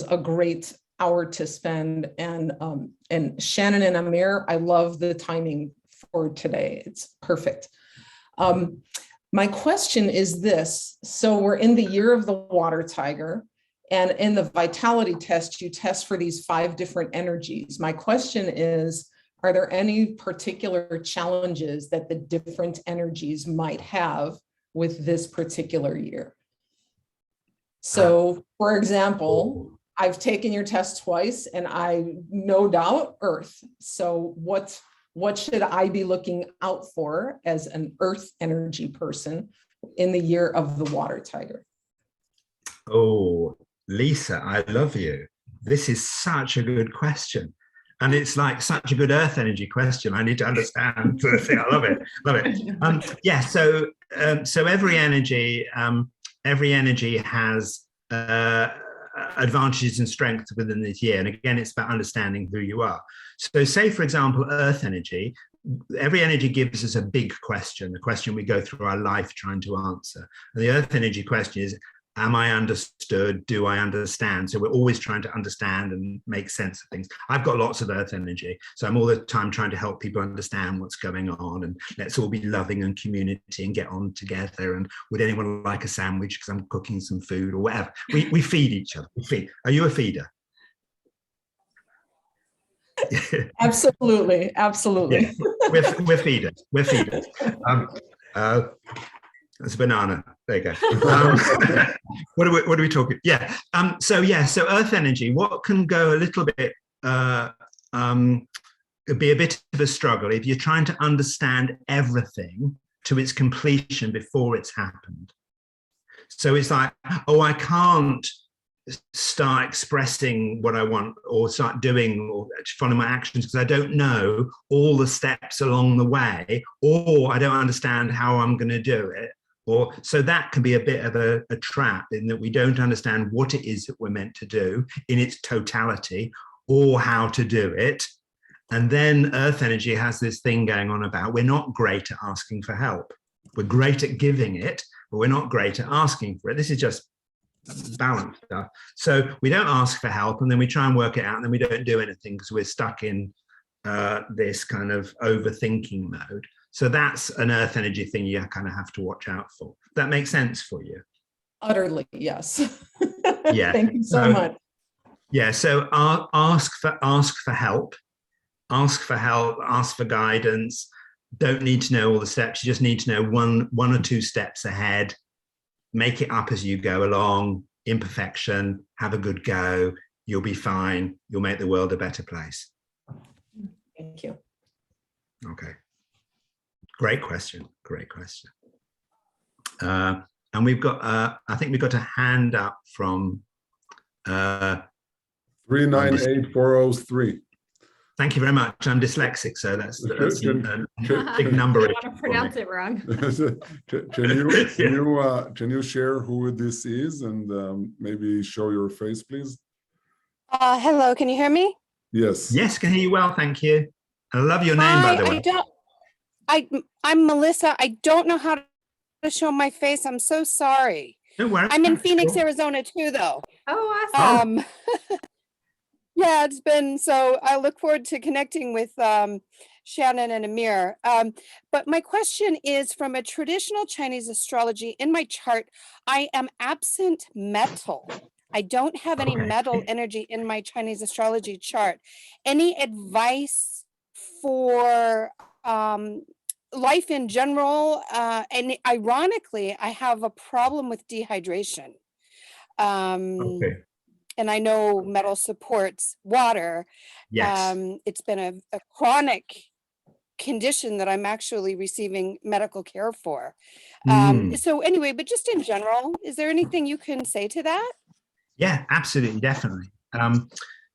a great hour to spend, and Shannon and Amir, I love the timing for today. It's perfect. My question is this: so we're in the year of the water tiger, and in the vitality test, you test for these 5 different energies. My question is, are there any particular challenges that the different energies might have with this particular year? So, for example, I've taken your test twice and I no doubt Earth. So what should I be looking out for as an Earth energy person in the year of the water tiger? Oh, Lisa, I love you. This is such a good question. And it's like such a good earth energy question. I need to understand. I love it. Yeah. So every energy has advantages and strengths within this year. And again, it's about understanding who you are. So say, for example, earth energy. Every energy gives us a big question, the question we go through our life trying to answer. And the earth energy question is, am I understood? Do I understand? So we're always trying to understand and make sense of things. I've got lots of earth energy, so I'm all the time trying to help people understand what's going on, and let's all be loving and community and get on together. And would anyone like a sandwich because I'm cooking some food or whatever? We feed each other. We feed. Are you a feeder? Absolutely, absolutely. Yeah. We're feeders. We're feeders. That's a banana. There you go. What are we talking? Yeah. So earth energy, what can go a little bit, be a bit of a struggle if you're trying to understand everything to its completion before it's happened. So it's like, oh, I can't start expressing what I want or start doing or following my actions because I don't know all the steps along the way, or I don't understand how I'm going to do it. Or so that can be a bit of a trap in that we don't understand what it is that we're meant to do in its totality or how to do it. And then earth energy has this thing going on about we're not great at asking for help. We're great at giving it, but we're not great at asking for it. This is just balance stuff. So we don't ask for help, and then we try and work it out, and then we don't do anything because we're stuck in this kind of overthinking mode. So that's an earth energy thing you kind of have to watch out for. That makes sense for you? Utterly, yes. Yeah. Thank you so much. Yeah. So ask for help. Ask for help. Ask for guidance. Don't need to know all the steps. You just need to know one or two steps ahead. Make it up as you go along. Imperfection. Have a good go. You'll be fine. You'll make the world a better place. Thank you. Okay. Great question. Great question. And we've got, I think we've got a hand up from 398403. Thank you very much. I'm dyslexic, so that's a big I number. don't want to pronounce it wrong. Can you share who this is and maybe show your face, please? Hello, can you hear me? Yes. Yes, can hear you well, thank you. I love your name, by the way. I'm Melissa. I don't know how to show my face. I'm so sorry. Don't worry. I'm in Phoenix, Arizona too, though. Oh, awesome. Yeah, it's been, so I look forward to connecting with Shannon and Amir. But my question is, from a traditional Chinese astrology, in my chart, I am absent metal. I don't have any metal energy in my Chinese astrology chart. Any advice for life in general? And ironically, I have a problem with dehydration. And I know metal supports water. Yes. It's been a chronic condition that I'm actually receiving medical care for. So anyway, but just in general, is there anything you can say to that? Yeah, absolutely, definitely.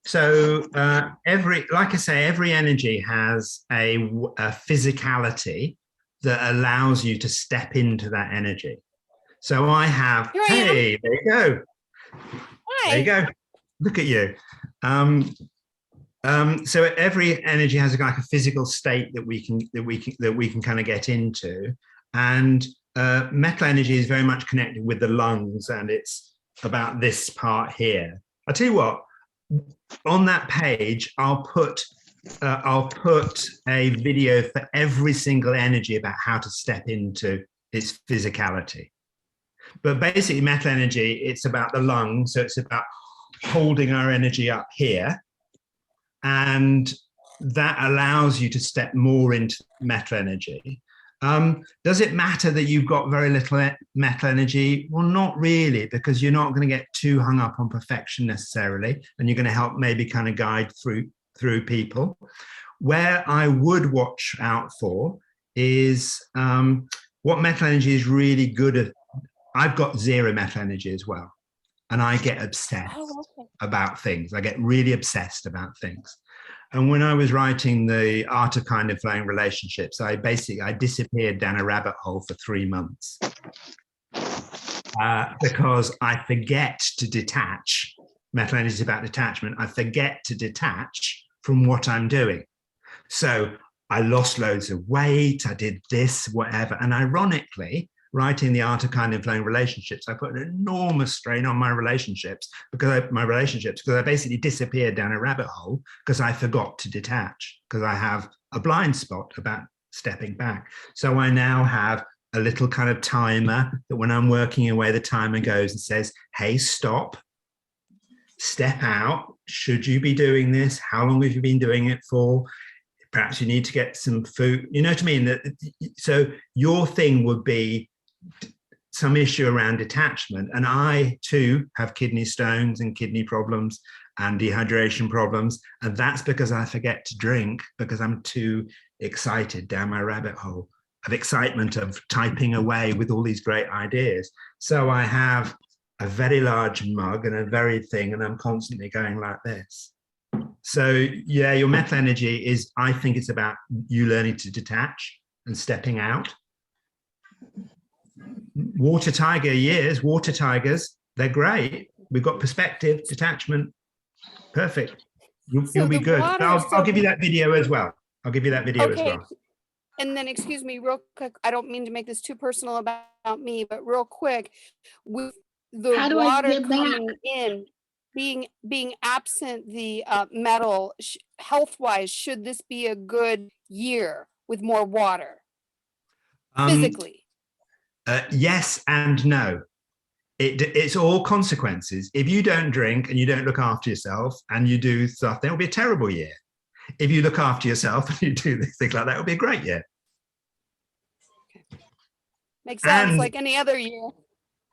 So like I say, every energy has a physicality that allows you to step into that energy. So I have, hey, there you go. Hi. There you go. Look at you. So every energy has like a physical state that we can kind of get into, and metal energy is very much connected with the lungs, and it's about this part here. I'll tell you what. On that page, I'll put a video for every single energy about how to step into its physicality. But basically, metal energy, it's about the lungs, so it's about holding our energy up here, and that allows you to step more into metal energy. Does it matter that you've got very little metal energy? Well, not really, because you're not going to get too hung up on perfection necessarily, and you're going to help maybe kind of guide through people. Where I would watch out for is what metal energy is really good at. I've got zero metal energy as well, and I get obsessed about things. I get really obsessed about things. And when I was writing The Art of Kind and Flowing Relationships, I disappeared down a rabbit hole for 3 months because I forget to detach mental energy is about detachment, I forget to detach from what I'm doing. So I lost loads of weight, I did this, whatever. And ironically, writing the art of kind and flowing relationships, I put an enormous strain on my relationships because I basically disappeared down a rabbit hole because I forgot to detach, because I have a blind spot about stepping back. So I now have a little kind of timer that when I'm working away, the timer goes and says, hey, stop, step out. Should you be doing this? How long have you been doing it for? Perhaps you need to get some food. You know what I mean? So your thing would be some issue around detachment. And I too have kidney stones and kidney problems and dehydration problems. And that's because I forget to drink because I'm too excited down my rabbit hole of excitement of typing away with all these great ideas. So I have a very large mug and a very thing, and I'm constantly going like this. So yeah, your mental energy is, I think it's about you learning to detach and stepping out. Water tigers, they're great. We've got perspective, detachment, perfect. You'll be good. I'll give you that video as well. I'll give you that video as well. And then, excuse me, real quick, I don't mean to make this too personal about me, but real quick, with the water coming in, being absent the metal, health-wise, should this be a good year with more water, physically? Yes and no. It's all consequences. If you don't drink and you don't look after yourself and you do stuff, then it'll be a terrible year. If you look after yourself and you do things like that, it'll be a great year. Okay. Makes sense, like any other year.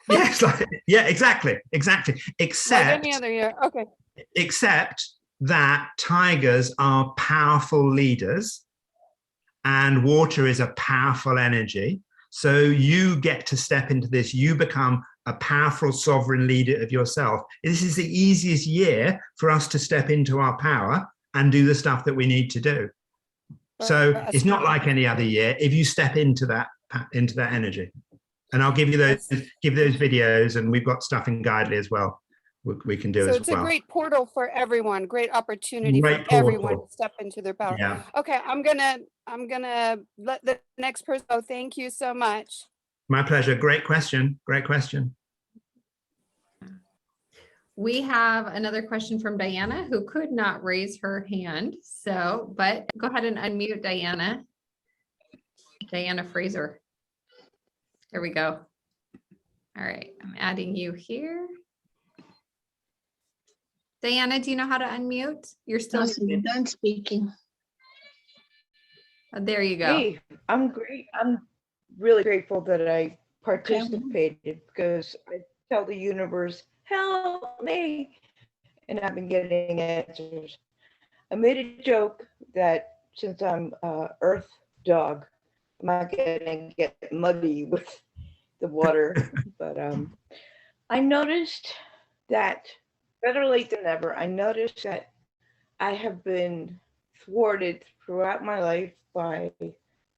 Yes, yeah, exactly. Except like any other year. Okay. Except that tigers are powerful leaders and water is a powerful energy. So you get to step into this. You become a powerful sovereign leader of yourself. This is the easiest year for us to step into our power and do the stuff that we need to do. So it's not like any other year if you step into that energy. And I'll give you those videos, and we've got stuff in Guidely as well. We can do as well. So it's a great portal for everyone, great opportunity for everyone to step into their power. Yeah. Okay, I'm gonna let the next person go. Thank you so much. My pleasure. Great question. We have another question from Diana, who could not raise her hand. So, but go ahead and unmute Diana. Diana Fraser. There we go. All right, I'm adding you here. Diana, do you know how to unmute? You're still done speaking. Oh, there you go. Hey, I'm great. I'm really grateful that I participated because I tell the universe, help me, and I've been getting answers. I made a joke that since I'm Earth dog, I'm not gonna get muddy with the water, but I noticed that better late than never. I noticed that I have been thwarted throughout my life by,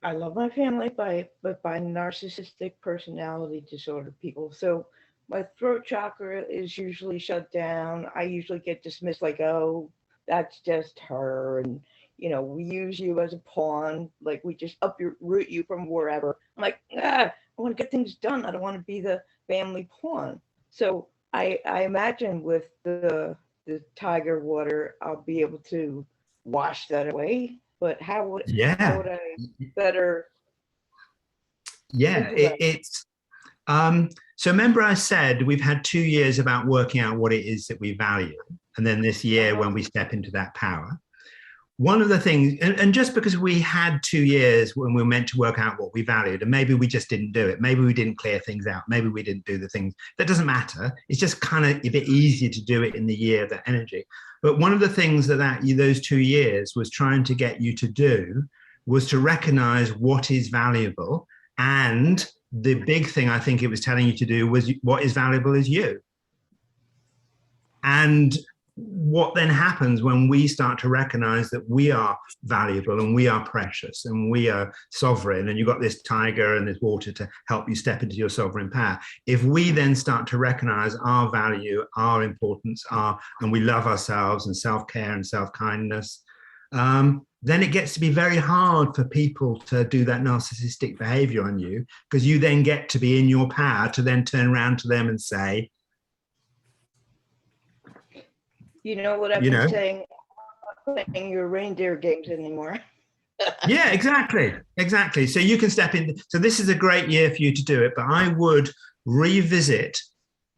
I love my family, but by narcissistic personality disorder people. So my throat chakra is usually shut down. I usually get dismissed like, oh, that's just her. And, you know, we use you as a pawn, like we just uproot you from wherever. I'm like, I want to get things done. I don't want to be the family pawn. So I imagine with the tiger water, I'll be able to wash that away. But how would I better? Yeah, it's so remember I said we've had 2 years about working out what it is that we value, and then this year when we step into that power. One of the things, and just because we had 2 years when we were meant to work out what we valued, and maybe we just didn't do it, maybe we didn't clear things out, maybe we didn't do the things, that doesn't matter. It's just kind of a bit easier to do it in the year of that energy. But one of the things that those 2 years was trying to get you to do was to recognize what is valuable. And the big thing I think it was telling you to do was what is valuable is you. And what then happens when we start to recognize that we are valuable and we are precious and we are sovereign, and you've got this tiger and this water to help you step into your sovereign power. If we then start to recognize our value, our importance, and we love ourselves and self-care and self-kindness, then it gets to be very hard for people to do that narcissistic behavior on you, because you then get to be in your power to then turn around to them and say, You know what I've You been know. saying? I'm not playing your reindeer games anymore. yeah, exactly. So you can step in. So this is a great year for you to do it, but I would revisit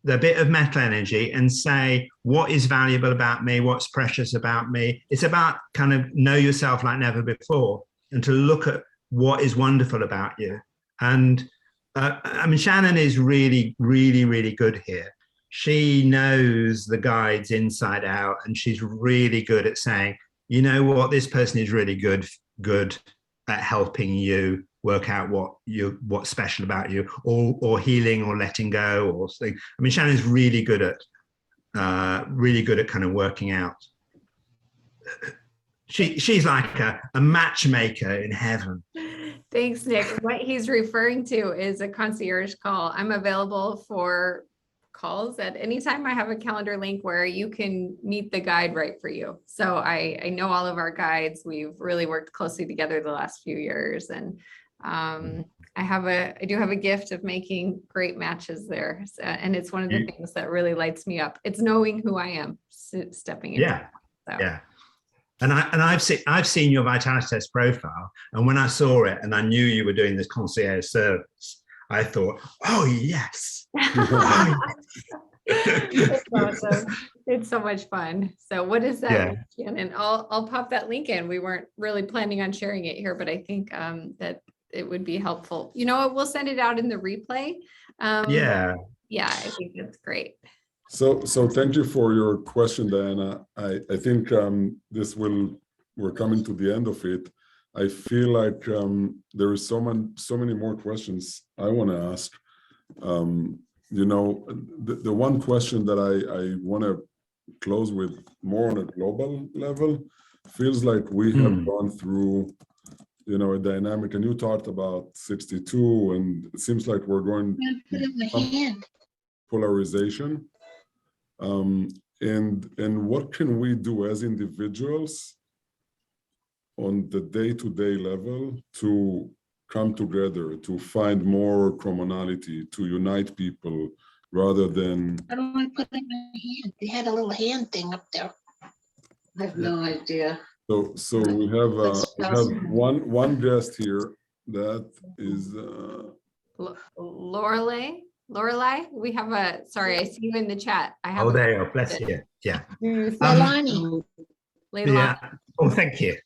the bit of metal energy and say, what is valuable about me? What's precious about me? It's about kind of know yourself like never before, and to look at what is wonderful about you. And I mean, Shannon is really, really, really good here. She knows the guides inside out, and she's really good at saying, you know what, this person is really good at helping you work out what's special about you, or healing, or letting go, or something. I mean, Shannon's really good at kind of working out. She's like a matchmaker in heaven. Thanks, Nick. What he's referring to is a concierge call. I'm available for calls at any time. I have a calendar link where you can meet the guide right for you. So I know all of our guides. We've really worked closely together the last few years, and I do have a gift of making great matches there. So, and it's one of the things that really lights me up. It's knowing who I am, stepping in. Yeah. So. Yeah. And I've seen your vitality test profile, and when I saw it and I knew you were doing this concierge service, I thought, oh yes. It's awesome. It's so much fun. So what is that? Yeah. Shannon? I'll pop that link in. We weren't really planning on sharing it here, but I think that it would be helpful. You know what? We'll send it out in the replay. Yeah, I think that's great. So thank you for your question, Diana. I think we're coming to the end of it. I feel like there is so many more questions I want to ask. You know, the one question that I want to close with, more on a global level, feels like we have gone through, you know, a dynamic, and you talked about 62, and it seems like we're going polarization. And what can we do as individuals on the day-to-day level to come together, to find more commonality, to unite people, rather than... I don't want to put in my hand. They had a little hand thing up there. I have no idea. So we have one guest here that is Lorelei, we have sorry, I see you in the chat. I have there you are, bless you. Yeah. Leilani. Yeah. Oh, thank you.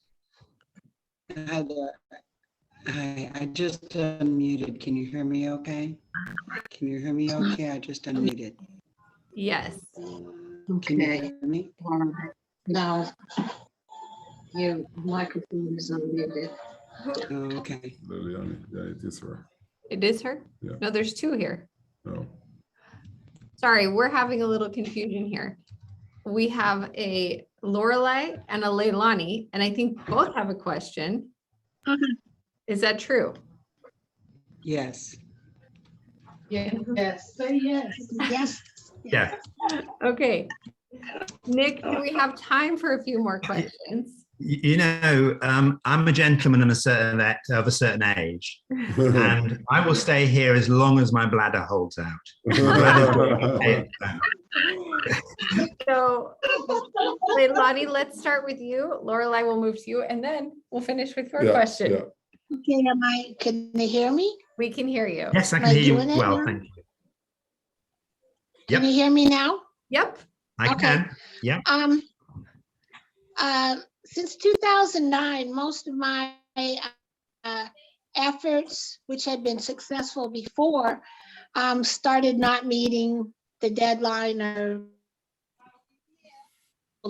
I just unmuted. Can you hear me okay? Can you hear me okay? I just unmuted. Yes. Can you hear me? No. Your microphone is unmuted. Oh, okay. Liliani. Yeah, it is her. It is her? Yeah. No, there's two here. No. Sorry, we're having a little confusion here. We have a Lorelei and a Leilani, and I think both have a question. Is that true? Yes. Yes. Say yes. Yes. Yeah. Okay. Nick, do we have time for a few more questions? You know, I'm a gentleman of a certain age, and I will stay here as long as my bladder holds out. So, Leilani, let's start with you. Lorelei will move to you, and then we'll finish with your question. Yeah. Okay, can they hear me? We can hear you. Yes, I Am can I hear you doing it well, now? thank you. Can Yep. you hear me now? Yep. I Okay. can. Yeah. Since 2009, most of my efforts, which had been successful before, started not meeting the deadline or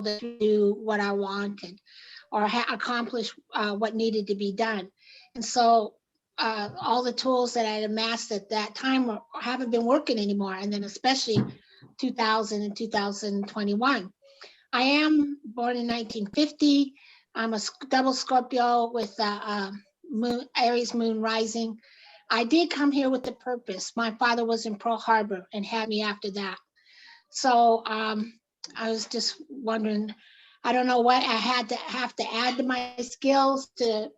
to do what I wanted or accomplish what needed to be done. And so all the tools that I had amassed at that time haven't been working anymore. And then especially 2000 and 2021. I am born in 1950. I'm a double Scorpio with moon, Aries moon rising. I did come here with a purpose. My father was in Pearl Harbor and had me after that. So I was just wondering, I don't know what I have to add to my skills to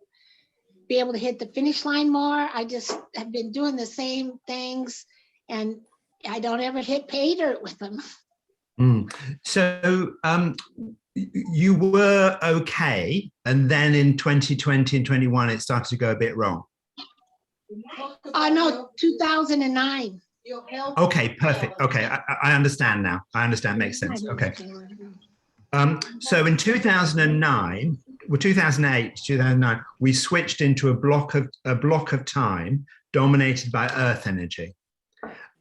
be able to hit the finish line more. I just have been doing the same things and I don't ever hit pay dirt with them. So you were okay, and then in 2020 and 21 it started to go a bit wrong. No, 2009. Okay, perfect. Okay, I understand now. I understand, makes sense. Okay. So in 2009, well, 2008 to 2009, we switched into a block of time dominated by Earth energy.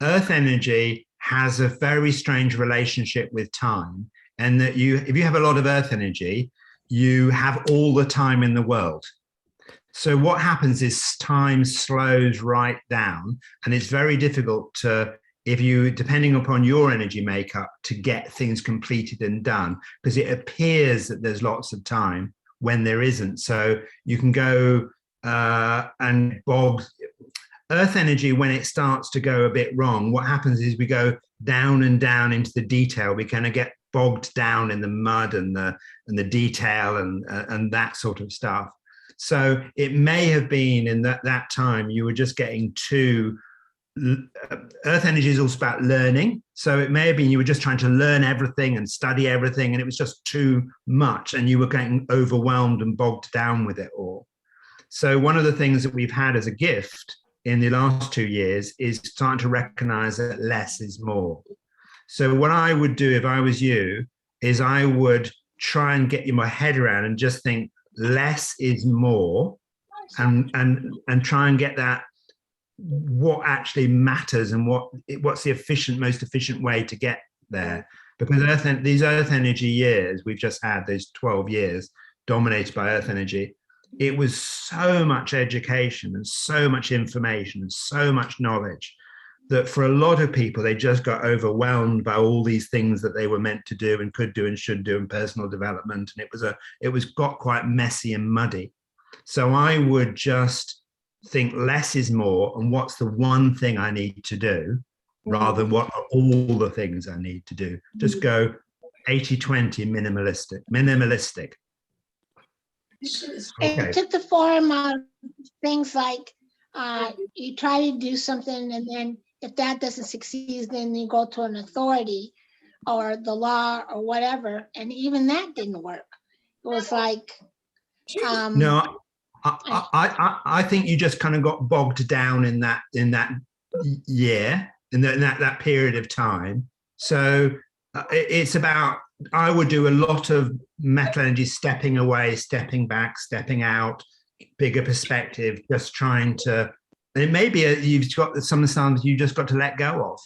Earth energy has a very strange relationship with time, and that if you have a lot of Earth energy, you have all the time in the world. So what happens is time slows right down, and it's very difficult to, depending upon your energy makeup, to get things completed and done, because it appears that there's lots of time when there isn't. So you can go and bog. Earth energy, when it starts to go a bit wrong, what happens is we go down and down into the detail. We kind of get bogged down in the mud and the detail and that sort of stuff. So it may have been in that time you were just getting too. Earth energy is also about learning. So it may have been you were just trying to learn everything and study everything, and it was just too much, and you were getting overwhelmed and bogged down with it all. So one of the things that we've had as a gift in the last 2 years is starting to recognize that less is more. So what I would do if I was you is I would try and get my head around and just think less is more, and try and get that what actually matters and what's the most efficient way to get there. Because these Earth energy years we've just had, those 12 years dominated by Earth energy, it was so much education and so much information and so much knowledge that for a lot of people, they just got overwhelmed by all these things that they were meant to do and could do and should do in personal development. And it got quite messy and muddy. So I would just think less is more, and what's the one thing I need to do, rather than what are all the things I need to do. Just go 80-20 minimalistic. Okay. It took the form of things like you try to do something, and then if that doesn't succeed, then you go to an authority or the law or whatever, and even that didn't work. It was like no, I think you just kind of got bogged down in that year, in that period of time. So it's about, I would do a lot of metal energy, stepping away, stepping back, stepping out, bigger perspective, just trying to, and it may be you've got some stuff you just got to let go of.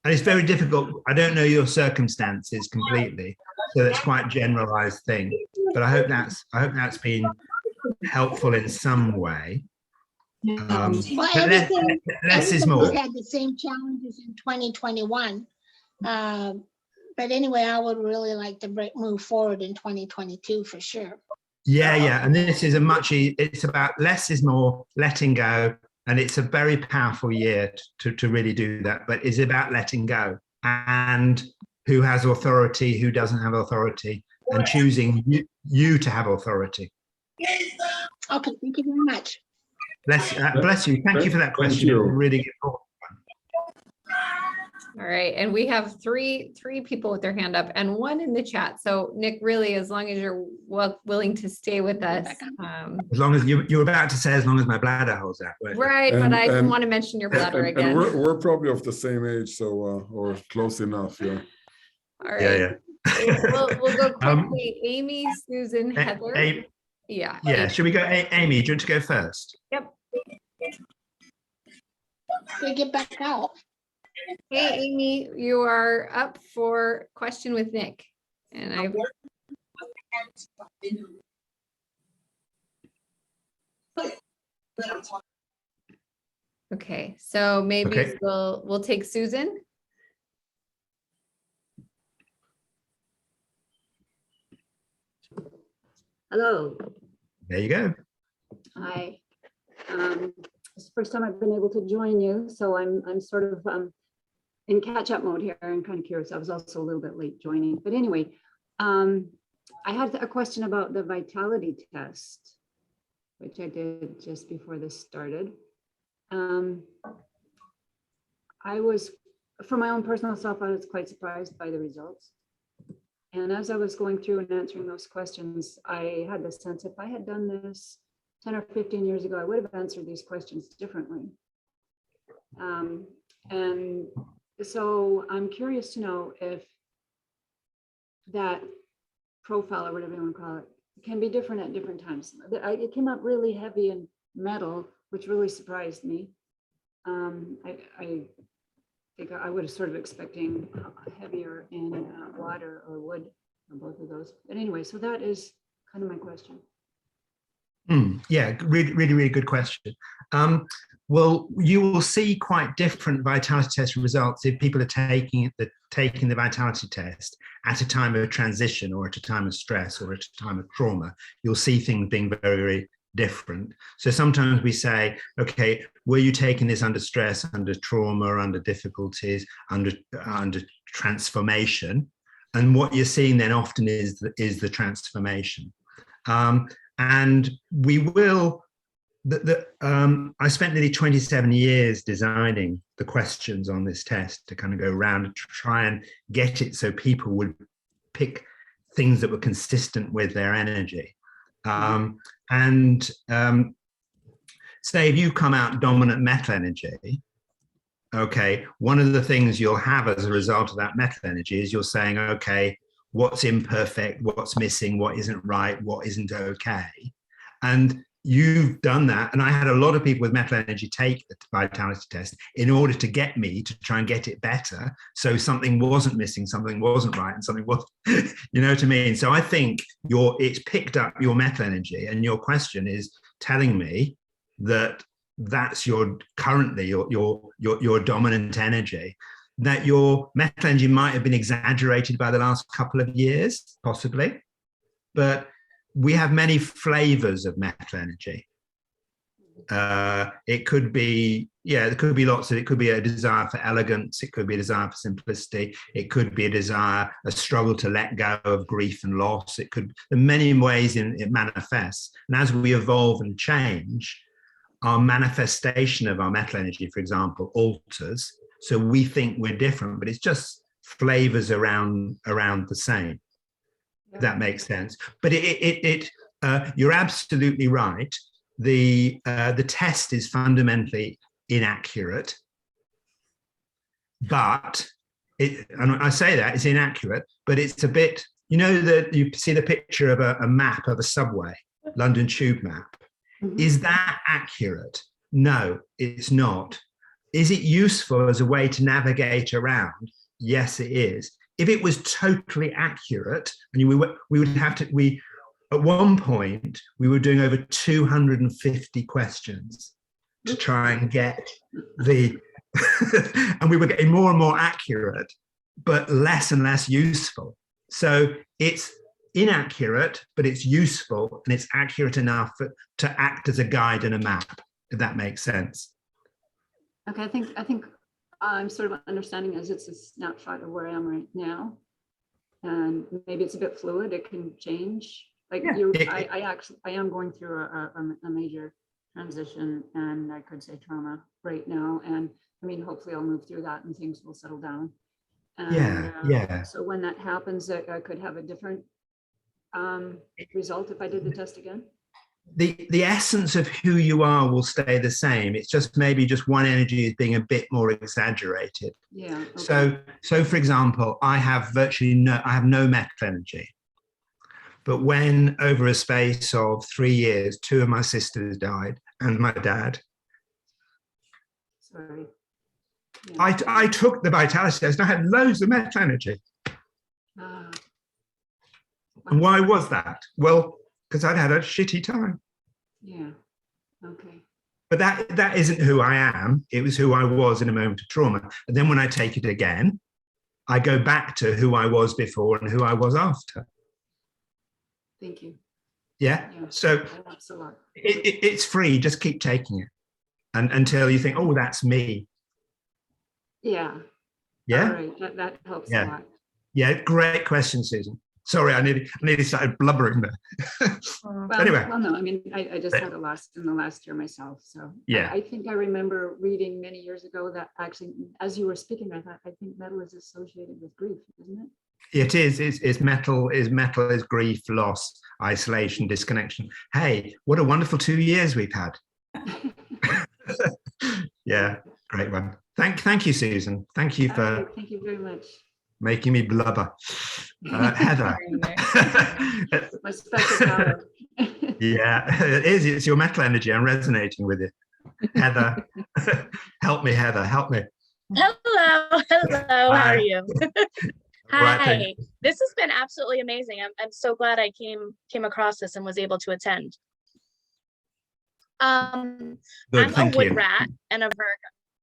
And it's very difficult. I don't know your circumstances completely, so it's quite a generalized thing. But I hope that's been helpful in some way. well, less is more. Had the same challenges in 2021. But anyway, I would really like to move forward in 2022 for sure. Yeah. And this is it's about less is more, letting go. And it's a very powerful year to really do that. But it's about letting go, and who has authority, who doesn't have authority, and choosing you to have authority. Okay, thank you very much. Bless you. Thank you for that question. Really good. All right, and we have three people with their hand up and one in the chat. So Nick, really, as long as you're willing to stay with us. As long as you were about to say, as long as my bladder holds out. Right, but I didn't want to mention your bladder again. And we're probably of the same age, so or close enough, yeah. All right. Yeah. We'll go quickly. Amy, Susan, Heather. Yeah. Should we go, Amy? Do you want to go first? Yep. We get back out. Hey, Amy, you are up for question with Nick. And okay, so maybe we'll take Susan. Hello. There you go. Hi. It's the first time I've been able to join you, so I'm sort of in catch-up mode here. I'm kind of curious. I was also a little bit late joining, but anyway, I had a question about the vitality test, which I did just before this started. I was, for my own personal self, I was quite surprised by the results. And as I was going through and answering those questions, I had the sense if I had done this 10 or 15 years ago, I would have answered these questions differently. And so I'm curious to know if that profile, or whatever you want to call it, can be different at different times. It came out really heavy in metal, which really surprised me. I think I would have sort of expecting heavier in water or wood, or both of those. But anyway, so that is kind of my question. Yeah, really good question. Well, you will see quite different vitality test results if people are taking the vitality test at a time of transition, or at a time of stress, or at a time of trauma. You'll see things being very different. So sometimes we say, okay, were you taking this under stress, under trauma, under difficulties, under transformation? And what you're seeing then often is the transformation. And we will, I spent nearly 27 years designing the questions on this test to kind of go around and try and get it so people would pick things that were consistent with their energy. Say if you come out dominant metal energy, okay, one of the things you'll have as a result of that metal energy is you're saying, okay, what's imperfect, what's missing, what isn't right, what isn't okay. And you've done that. And I had a lot of people with metal energy take the vitality test in order to get me to try and get it better. So something wasn't missing, something wasn't right, and something was, you know what I mean? So I think it's picked up your metal energy, and your question is telling me that that's currently your dominant energy, that your metal energy might have been exaggerated by the last couple of years, possibly, but we have many flavors of metal energy. It could be, there could be lots of, it could be a desire for elegance, it could be a desire for simplicity, it could be a struggle to let go of grief and loss. It could, there are many ways it manifests. And as we evolve and change, our manifestation of our metal energy, for example, alters. So we think we're different, but it's just flavors around the same. If that makes sense. But you're absolutely right. The test is fundamentally inaccurate, but and I say that it's inaccurate, but it's a bit, you know, that you see the picture of a map of a subway, London Tube map. Is that accurate? No, it's not. Is it useful as a way to navigate around? Yes, it is. If it was totally accurate, and we would have to, at one point, we were doing over 250 questions to try and get and we were getting more and more accurate, but less and less useful. So it's inaccurate, but it's useful, and it's accurate enough to act as a guide and a map, if that makes sense. Okay, I think I'm sort of understanding as it's a snapshot of where I am right now, and maybe it's a bit fluid. It can change. Like I am going through a major transition, and I could say trauma right now. And I mean, hopefully I'll move through that and things will settle down. And, So when that happens, I could have a different result if I did the test again. The essence of who you are will stay the same. It's just maybe just one energy is being a bit more exaggerated. Yeah. Okay. So for example, I have no metal energy. But when over a space of 3 years, 2 of my sisters died and my dad. Sorry. Yeah. I took the vitality test and I had loads of metal energy. And why was that? Well, because I'd had a shitty time. Yeah. Okay. But that isn't who I am. It was who I was in a moment of trauma. And then when I take it again, I go back to who I was before and who I was after. Thank you. Yeah. Yeah, So that helps a lot. it's free. Just keep taking it, and until you think, oh, that's me. Yeah. All Yeah. right. That helps a Yeah. lot. Yeah. Great question, Susan. Sorry, I nearly started blubbering there. Well, Anyway. well, no, I mean, I just had a loss in the last year myself. So Yeah. I think I remember reading many years ago that actually, as you were speaking, I thought, I think metal is associated with grief, isn't it? It is. It's metal. Is grief, loss, isolation, disconnection. Hey, what a wonderful 2 years we've had. Yeah, great one. Thank you, Susan. Thank you for All right, thank you very much. making me blubber. Heather. My special power. Yeah, it is. It's your metal energy. I'm resonating with it. Heather, help me, Heather. Help me. Hello, hello. How are you? All right, thank Hi. This has been absolutely amazing. I'm so glad I came across this and was able to attend. Good, I'm a thank wood you. rat and a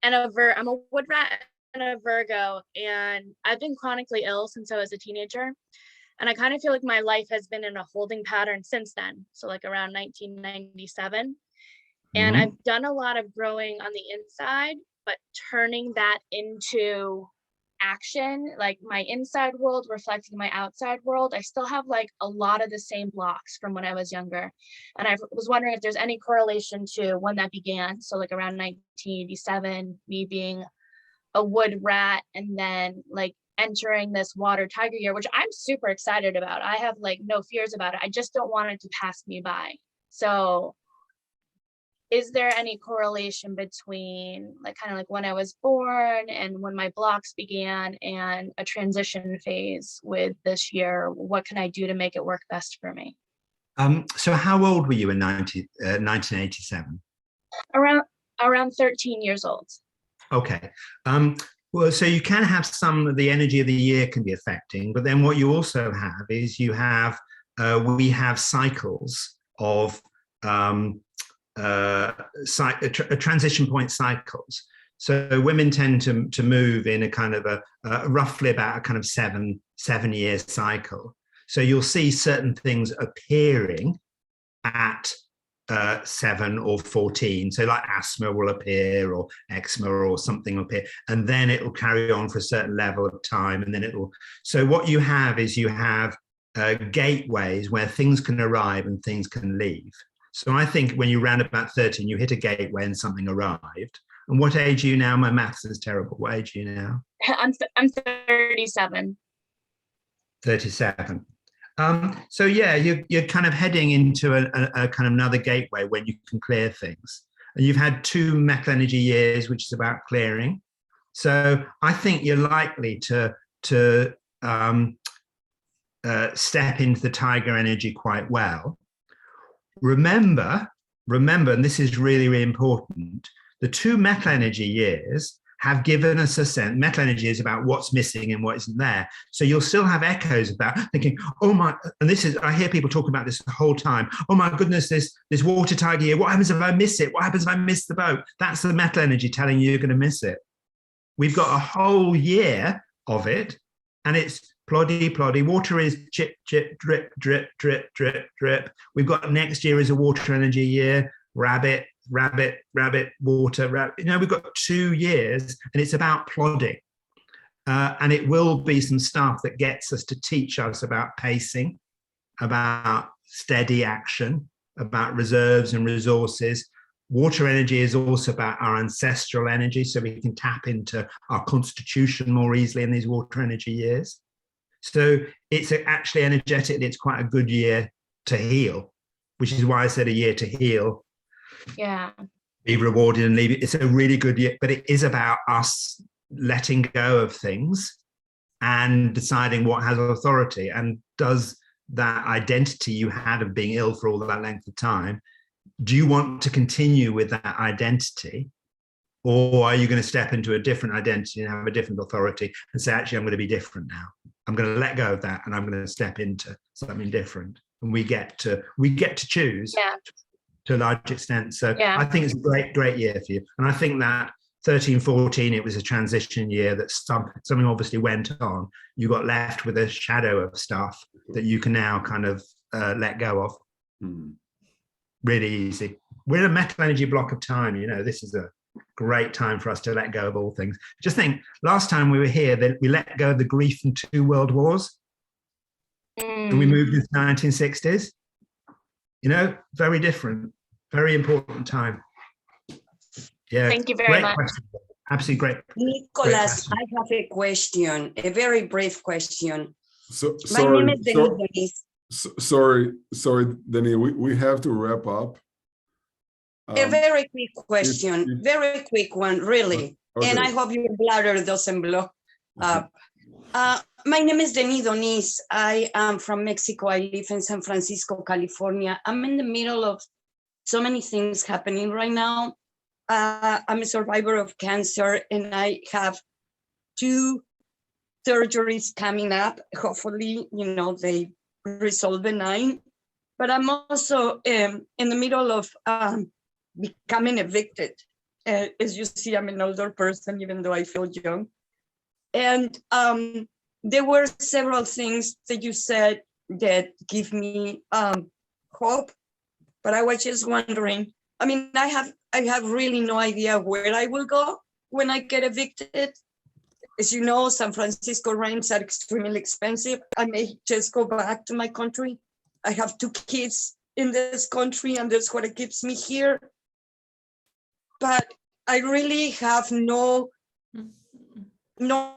I'm a wood rat and a Virgo, and I've been chronically ill since I was a teenager. And I kind of feel like my life has been in a holding pattern since then. So like around 1997. And Mhm. I've done a lot of growing on the inside, but turning that into action, like my inside world reflecting my outside world. I still have like a lot of the same blocks from when I was younger. And I was wondering if there's any correlation to when that began. So like around 1987, me being a wood rat and then like entering this water tiger year, which I'm super excited about. I have like no fears about it. I just don't want it to pass me by. So is there any correlation between like kind of like when I was born and when my blocks began and a transition phase with this year? What can I do to make it work best for me? So how old were you in 1987? Around 13 years old. Okay. Well, so you can have some of the energy of the year can be affecting, but then what you also have is we have cycles of transition point cycles. So women tend to move in a kind of a roughly about a kind of seven-year cycle. So you'll see certain things appearing at 7 or 14. So like asthma will appear or eczema or something will appear, and then it will carry on for a certain level of time. And then so what you have is you have gateways where things can arrive and things can leave. So I think when you round about 13, you hit a gateway and something arrived. And what age are you now? My maths is terrible. What age are you now? I'm 37. 37. So yeah, you're kind of heading into a kind of another gateway when you can clear things. And you've had 2 metal energy years, which is about clearing. So I think you're likely to step into the tiger energy quite well. Remember, and this is really, really important, the 2 metal energy years have given us a sense. Metal energy is about what's missing and what isn't there. So you'll still have echoes about thinking, oh my, and this is, I hear people talk about this the whole time. Oh my goodness, this water tiger year, what happens if I miss it? What happens if I miss the boat? That's the metal energy telling you you're going to miss it. We've got a whole year of it, and it's ploddy, ploddy. Water is chip, chip, drip, drip, drip, drip, drip. We've got next year is a water energy year, rabbit, rabbit, rabbit, water, rabbit. We've got 2 years, and it's about plodding. And it will be some stuff that gets us to teach us about pacing, about steady action, about reserves and resources. Water energy is also about our ancestral energy, so we can tap into our constitution more easily in these water energy years. So it's actually energetically, it's quite a good year to heal, which is why I said a year to heal. Yeah. Be rewarded and leave it. It's a really good year, but it is about us letting go of things and deciding what has authority, and does that identity you had of being ill for all that length of time, do you want to continue with that identity, or are you going to step into a different identity and have a different authority and say, actually, I'm going to be different now. I'm going to let go of that and I'm going to step into something different. And we get to choose. Yeah. To a large extent. So yeah. I think it's a great year for you. And I think that 13, 14, it was a transition year that something obviously went on. You got left with a shadow of stuff that you can now kind of let go of. Really easy. We're in a metal energy block of time. This is a great time for us to let go of all things. Just think, last time we were here, that we let go of the grief from 2 world wars. And we moved into the 1960s. Very different, very important time. Yeah. Thank you very much. Question. Absolutely great. Nicholas, I have a question, a very brief question. My Sorry, name is Denise. sorry, Denise, we have to wrap up. A very quick question, very quick one, really. Okay. And I hope your bladder doesn't blow up. My name is Denise. I am from Mexico. I live in San Francisco, California. I'm in the middle of so many things happening right now. I'm a survivor of cancer, and I have 2 surgeries coming up. Hopefully, they resolve benign. But I'm also in the middle of becoming evicted. As you see, I'm an older person, even though I feel young. And there were several things that you said that give me hope. But I was just wondering, I have really no idea where I will go when I get evicted. As you know, San Francisco rents are extremely expensive. I may just go back to my country. I have 2 kids in this country, and that's what keeps me here. But I really have no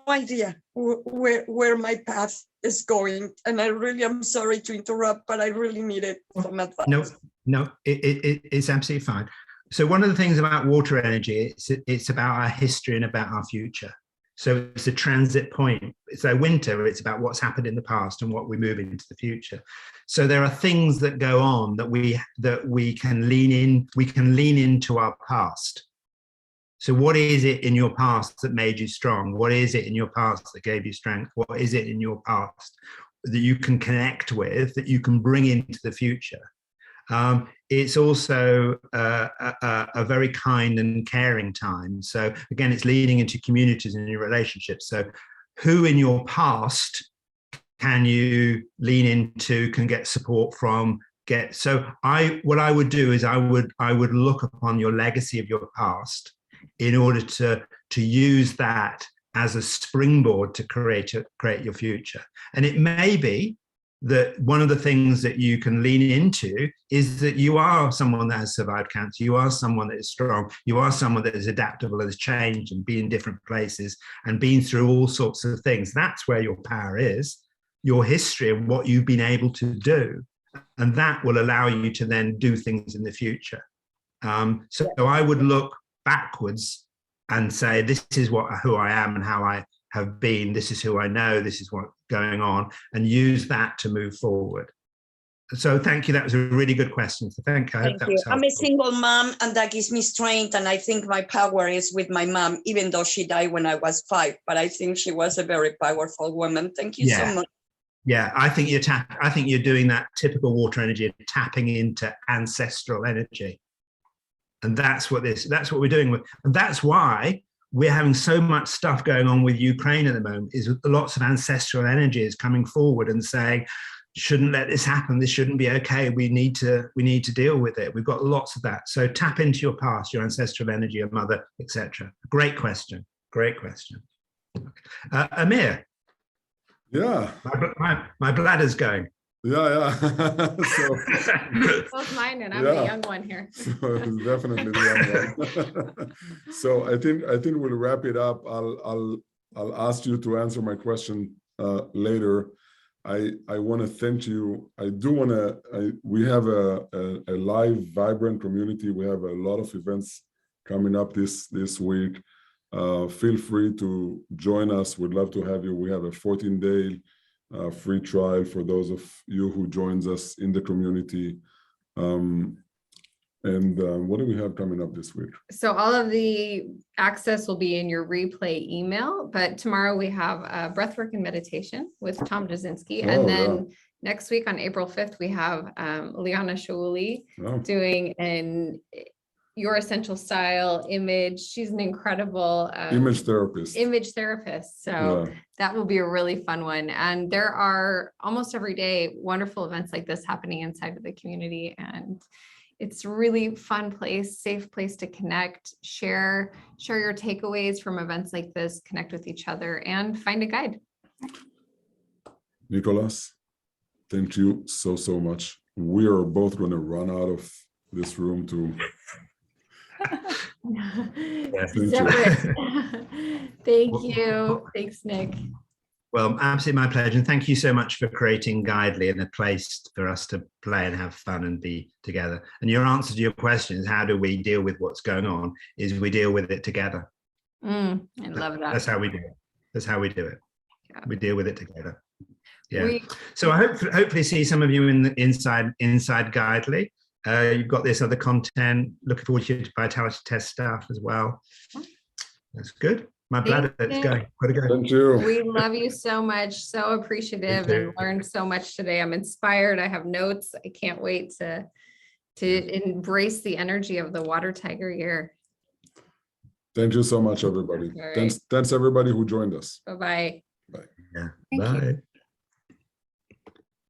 idea where my path is going. And I really am sorry to interrupt, but I really needed some advice. No, it's absolutely fine. So one of the things about water energy, it's about our history and about our future. So it's a transit point. So winter, it's about what's happened in the past and what we move into the future. So there are things that go on that we can lean in. We can lean into our past. So what is it in your past that made you strong? What is it in your past that gave you strength? What is it in your past that you can connect with, that you can bring into the future? It's also a very kind and caring time. So again, it's leading into communities and your relationships. So who in your past can you lean into, can get support from, what I would do is I would look upon your legacy of your past in order to use that as a springboard to create your future. And it may be that one of the things that you can lean into is that you are someone that has survived cancer, you are someone that is strong, you are someone that is adaptable, has changed and been in different places and been through all sorts of things. That's where your power is, your history and what you've been able to do. And that will allow you to then do things in the future. So I would look backwards and say, this is who I am and how I have been, this is who I know, this is what's going on, and use that to move forward. So thank you. That was a really good question. So thank you. Thank you. I'm a single mom, and that gives me strength. And I think my power is with my mom, even though she died when I was 5. But I think she was a very powerful woman. Thank you so much. Yeah, I think you're doing that typical water energy, tapping into ancestral energy. And that's what we're doing with. And that's why we're having so much stuff going on with Ukraine at the moment, is lots of ancestral energy is coming forward and saying, shouldn't let this happen. This shouldn't be okay. We need to deal with it. We've got lots of that. So tap into your past, your ancestral energy, your mother, etc. Great question. Great question. Amir. Yeah. My bladder's going. Yeah. Both mine, and I'm the young one here. So definitely the young one. So I think we'll wrap it up. I'll ask you to answer my question later. I want to thank you. We have a live, vibrant community. We have a lot of events coming up this week. Feel free to join us. We'd love to have you. We have a 14-day free trial for those of you who joins us in the community. What do we have coming up this week? So all of the access will be in your replay email, but tomorrow we have breathwork and meditation with Tom Jasinski. And then next week on April 5th, we have Liana Shauli doing an Your Essential Style image. She's an incredible Image therapist. So Yeah. that will be a really fun one. And there are almost every day wonderful events like this happening inside of the community. And it's a really fun place, safe place to connect, share your takeaways from events like this, connect with each other, and find a guide. Nicholas, thank you so, so much. We are both going to run out of this room to. Separate. Thank you. Thanks, Nick. Well, absolutely my pleasure. And thank you so much for creating Guidely and a place for us to play and have fun and be together. And your answer to your question is, how do we deal with what's going on? Is we deal with it together. I love that. That's how we do it. That's how we do it. Yeah. We deal with it together. Yeah. So I hopefully see some of you in the inside Guidely. You've got this other content. Looking forward to your vitality test stuff as well. That's good. My bladder, let's go. Gotta go. Thank you. We love you so much. So appreciative and learned so much today. I'm inspired. I have notes. I can't wait to embrace the energy of the water tiger year. Thank you so much, everybody. All right. Thanks everybody who joined us. Bye-bye. Bye. Yeah. Thank you. Bye.